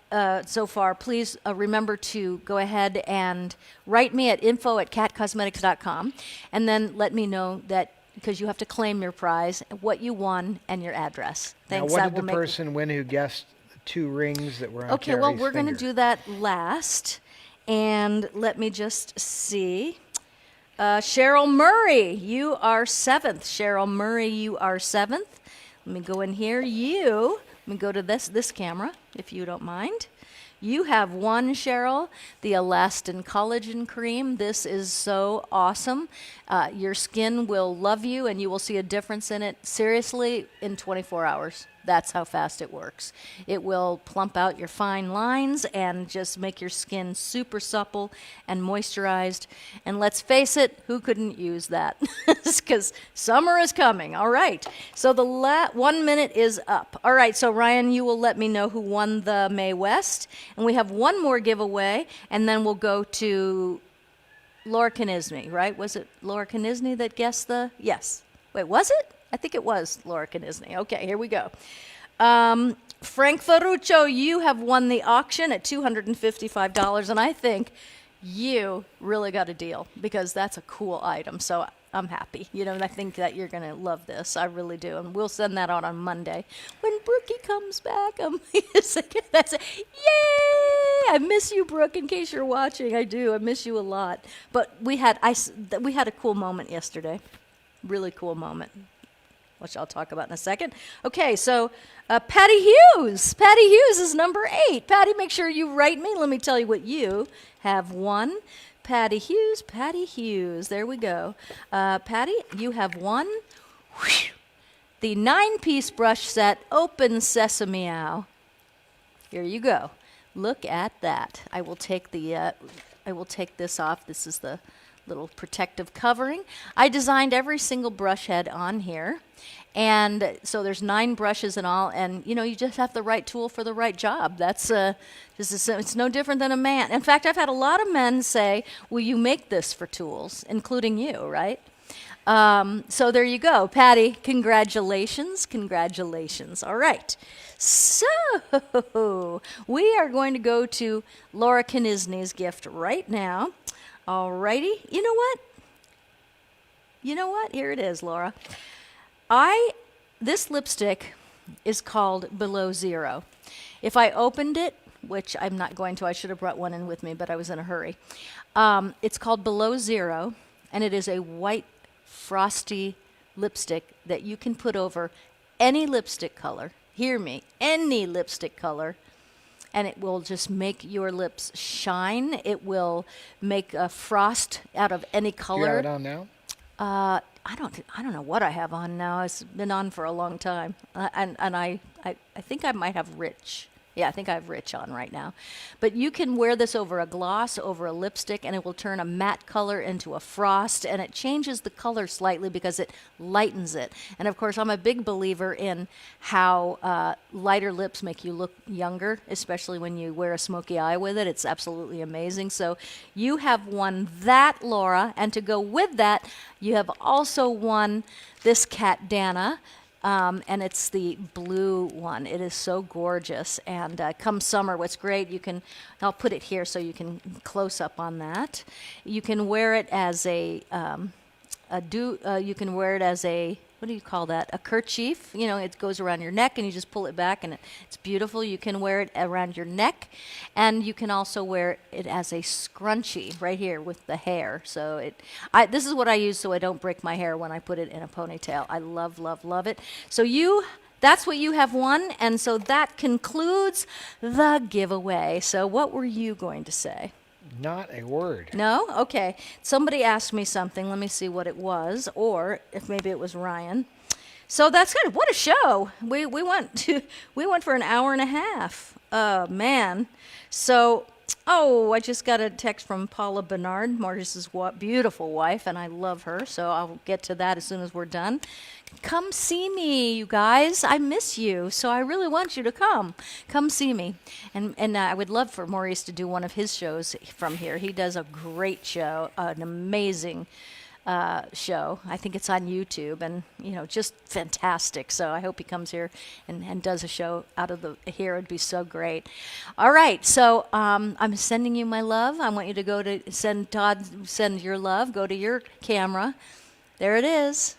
so far. Please remember to go ahead and write me at info@catcosmetics.com and then let me know that, because you have to claim your prize, what you won and your address. Thanks. Now, what did the person win who guessed the 2 rings that were on Okay, well, Carrie's we're going to finger? do that last. And let me just see. Cheryl Murray, you are 7th. Cheryl Murray, you are 7th. Let me go in here. Let me go to this camera, if you don't mind. You have won, Cheryl, the Elastin Collagen Cream. This is so awesome. Your skin will love you, and you will see a difference in it, seriously, in 24 hours. That's how fast it works. It will plump out your fine lines and just make your skin super supple and moisturized. And let's face it, who couldn't use that? Because summer is coming. All right. So the 1 minute is up. All right. So Ryan, you will let me know who won the Mae West. And we have one more giveaway, and then we'll go to Laura Knisney, right? Was it Laura Knisney that guessed the? Yes. Wait, was it? I think it was Laura Knisney. Okay, here we go. Frank Ferruccio, you have won the auction at $255, and I think you really got a deal because that's a cool item. So I'm happy. You know, and I think that you're going to love this. I really do. And we'll send that out on Monday. When Brookie comes back, that's it. Yay! I miss you, Brooke, in case you're watching. I do. I miss you a lot. But we had a cool moment yesterday. Really cool moment, which I'll talk about in a second. Okay, so Patty Hughes. Patty Hughes is number 8. Patty, make sure you write me. Let me tell you what you have won. Patty Hughes, Patty Hughes. There we go. Patty, you have won the 9-piece brush set, Open Sesame Ow. Here you go. Look at that. I will take this off. This is the little protective covering. I designed every single brush head on here. And so there's 9 brushes in all, and you know, you just have the right tool for the right job. That's it's no different than a man. In fact, I've had a lot of men say, "Will you make this for tools?" including you, right? So there you go, Patty. Congratulations, congratulations. All right. So we are going to go to Laura Knisney's gift right now. All righty. You know what? You know what? Here it is, Laura. This lipstick is called Below Zero. If I opened it, which I'm not going to, I should have brought one in with me, but I was in a hurry. It's called Below Zero, and it is a white, frosty lipstick that you can put over any lipstick color. Hear me, any lipstick color. And it will just make your lips shine. It will make a frost out of any color. Do you have it on now? I don't know what I have on now. It's been on for a long time, and I think I might have Rich. Yeah, I think I have Rich on right now. But you can wear this over a gloss, over a lipstick, and it will turn a matte color into a frost, and it changes the color slightly because it lightens it. And of course, I'm a big believer in how lighter lips make you look younger, especially when you wear a smoky eye with it. It's absolutely amazing. So you have won that, Laura, and to go with that, you have also won this Cat Dana. And it's the blue one. It is so gorgeous. And come summer, what's great, I'll put it here so you can close up on that. You can wear it as you can wear it as what do you call that? A kerchief. You know, it goes around your neck and you just pull it back and it's beautiful. You can wear it around your neck, and you can also wear it as a scrunchie right here with the hair. So this is what I use so I don't break my hair when I put it in a ponytail. I love, love, love it. So that's what you have won, and so that concludes the giveaway. So what were you going to say? Not a word. No? Okay. Somebody asked me something. Let me see what it was, or if maybe it was Ryan. So that's good. What a show! We went for an hour and a half. Man. So I just got a text from Paula Bernard, Marcus's beautiful wife, and I love her. So I'll get to that as soon as we're done. Come see me, you guys. I miss you, so I really want you to come. Come see me, and I would love for Maurice to do one of his shows from here. He does a great show, an amazing show. I think it's on YouTube, and just fantastic. So I hope he comes here and does a show out of here. It'd be so great. All right, so I'm sending you my love. I want you to go to send your love. Go to your camera. There it is.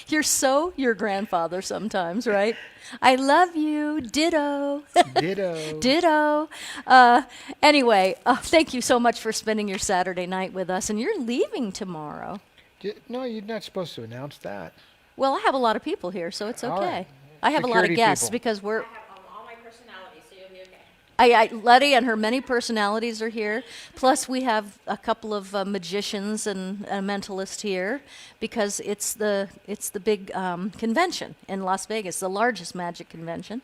You're so your grandfather sometimes, right? I love you. Ditto. Ditto. Ditto. Anyway, thank you so much for spending your Saturday night with us. And you're leaving tomorrow. No, you're not supposed to announce that. Well, I have a lot of people here, so it's okay. All right. I have a lot of Security guests people. because we're... I have all my personalities, so you'll be okay. Letty and her many personalities are here. Plus, we have a couple of magicians and a mentalist here because it's the big convention in Las Vegas. The largest magic convention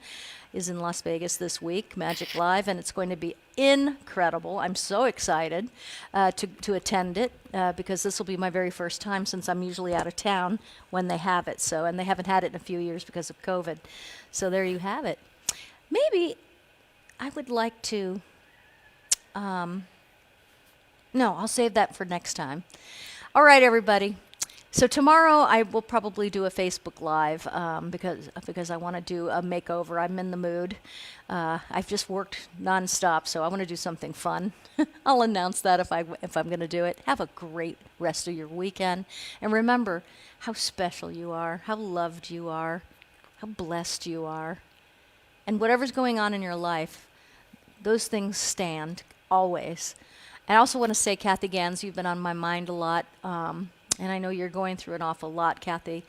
is in Las Vegas this week, Magic Live, and it's going to be incredible. I'm so excited to attend it because this will be my very first time since I'm usually out of town when they have it. And they haven't had it in a few years because of COVID. So there you have it. Maybe I would like to, no, I'll save that for next time. All right, everybody. So tomorrow I will probably do a Facebook Live because I want to do a makeover. I'm in the mood. I've just worked nonstop, so I want to do something fun. I'll announce that if I'm going to do it. Have a great rest of your weekend. And remember how special you are, how loved you are, how blessed you are. And whatever's going on in your life, those things stand always. And I also want to say, Kathy Gans, you've been on my mind a lot, and I know you're going through an awful lot, Kathy.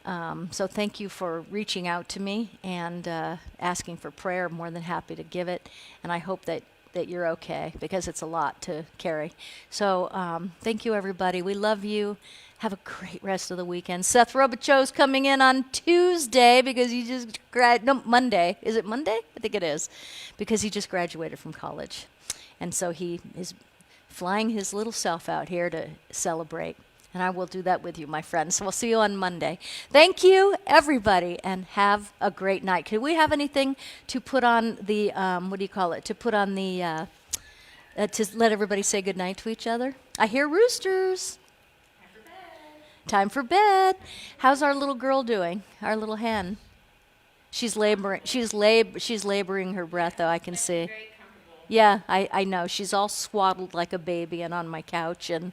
So thank you for reaching out to me and asking for prayer. I'm more than happy to give it, and I hope that you're okay because it's a lot to carry. So thank you, everybody. We love you. Have a great rest of the weekend. Seth Robichaux's coming in on Tuesday because he just Monday. Is it Monday? I think it is. Because he just graduated from college. And so he is flying his little self out here to celebrate. And I will do that with you, my friends. So we'll see you on Monday. Thank you, everybody, and have a great night. Could we have anything to put on the, to put on the, to let everybody say goodnight to each other? I hear roosters. Time for bed. How's our little girl doing? Our little hen. She's laboring. She's laboring her breath, though. I can see. Very comfortable. Yeah, I know. She's all swaddled like a baby and on my couch, and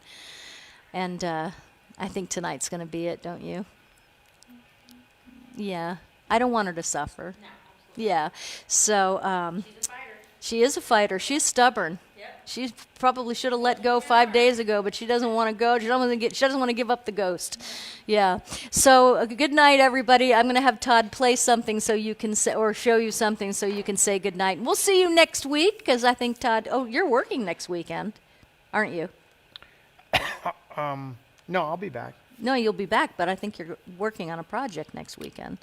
I think tonight's going to be it, don't you? Yeah. I don't want her to suffer. No, Yeah. So she's a fighter. she is a fighter. She's stubborn. Yep. She probably should have let go 5 days ago, but she doesn't want to go. She doesn't want to give up the ghost. Yeah. So good night, everybody. I'm going to have Todd play something so you can say, or show you something so you can say good night. We'll see you next week because I think Todd. Oh, you're working next weekend, aren't you? No, I'll be back. No, you'll be back, but I think you're working on a project next weekend.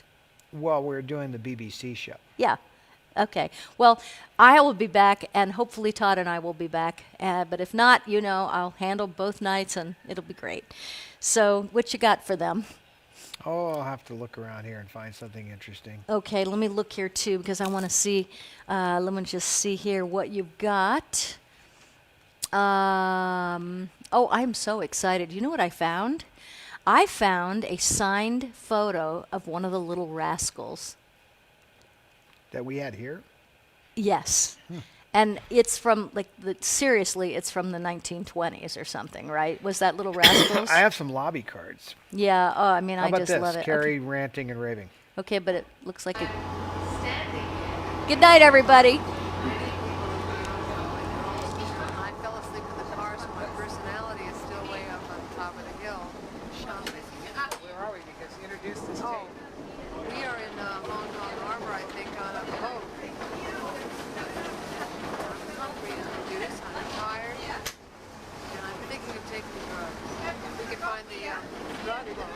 Well, we're doing the BBC show. Yeah. Okay. Well, I will be back, and hopefully Todd and I will be back. But if not, I'll handle both nights, and it'll be great. So what you got for them? Oh, I'll have to look around here and find something interesting. Okay, let me look here, too, because I want to see. Let me just see here what you've got. Oh, I'm so excited. You know what I found? I found a signed photo of one of the Little Rascals. That we had here? Yes. And it's from, seriously, it's from the 1920s or something, right? Was that Little Rascals? I have some lobby cards. Yeah. Oh, I mean, How I about just this? love it. Carrie ranting and raving. Okay, but it looks like it. Good night, everybody. I fell asleep in the car, so my personality is still way up on top of the hill, shopping. Where are we? Because introduce this Oh, we are in Long John Harbor, I think, on a boat. I'm hungry to do this. I'm tired, and I'm thinking of taking drugs. We could find the drug loan.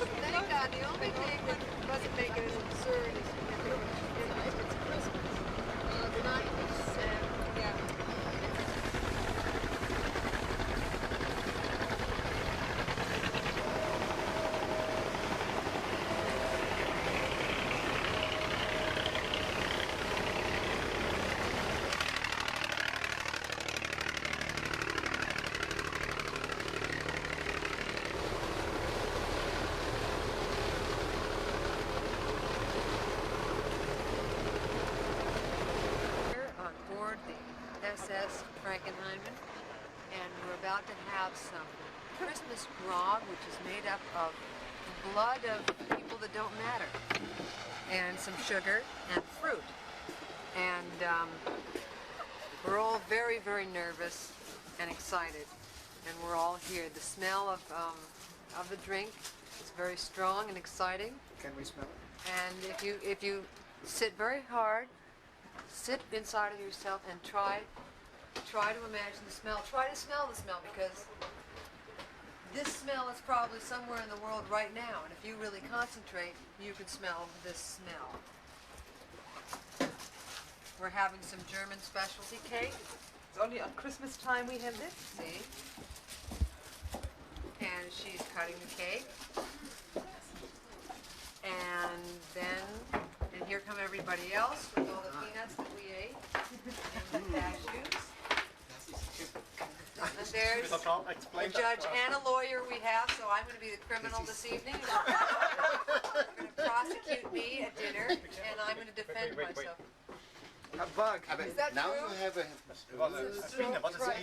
Thank God, the only thing that doesn't make it as absurd is it's Christmas. The 90s. Yeah. On board the SS Frankenheimen, and we're about to have some Christmas grog, which is made up of the blood of people that don't matter, and some sugar and fruit. And we're all very, very nervous and excited, and we're all here. The smell of the drink is very strong and exciting. Can we smell it? And if you sit very hard, sit inside of yourself and try to imagine the smell. Try to smell the smell, because this smell is probably somewhere in the world right now. And if you really concentrate, you can smell this smell. We're having some German specialty cake. It's only on Christmas time we have this. See? And she's cutting the cake. And here come everybody else with all the peanuts that we ate. And the cashews. And there's the judge and a lawyer we have, so I'm going to be the criminal this evening. They're going to prosecute me at dinner, and I'm going to defend myself. A bug. Is that now true? you have a.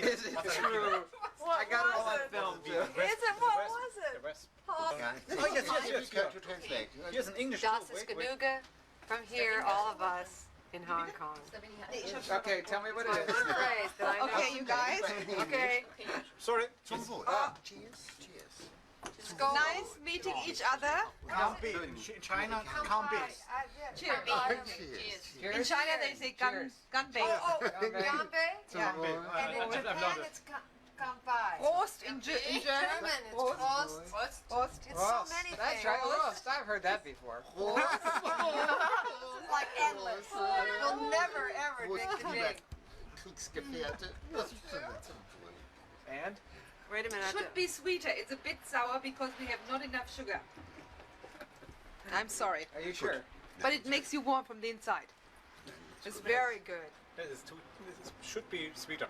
Is it true? I got it all on film too. Is it? What was it? Paul, Yes, to translate. Here's an English Das too. ist Wait, wait. Ganuga from here, all of us in Hong Kong. Okay, tell me what My it one is. phrase that I know. Okay, you guys. Okay, Sorry. Cheers. Cheers. just go. Nice meeting each other. Can't be. In China, can't be. Cheers. Cheers. In China they say ganbei. Oh, Gambe? Yeah. And in Japan it's Kampai. Prost in German. German, it's Prost. Prost. It's so many That's things. right. Roast. I've heard that before. This is like endless. We'll never ever drink the drink. Kriegsgefährte. Das ist And? Wait a minute. Should be sweeter. It's a bit sour because we have not enough sugar. I'm sorry, Are you sure? but it makes you warm from the inside. It's very good. This should be sweeter.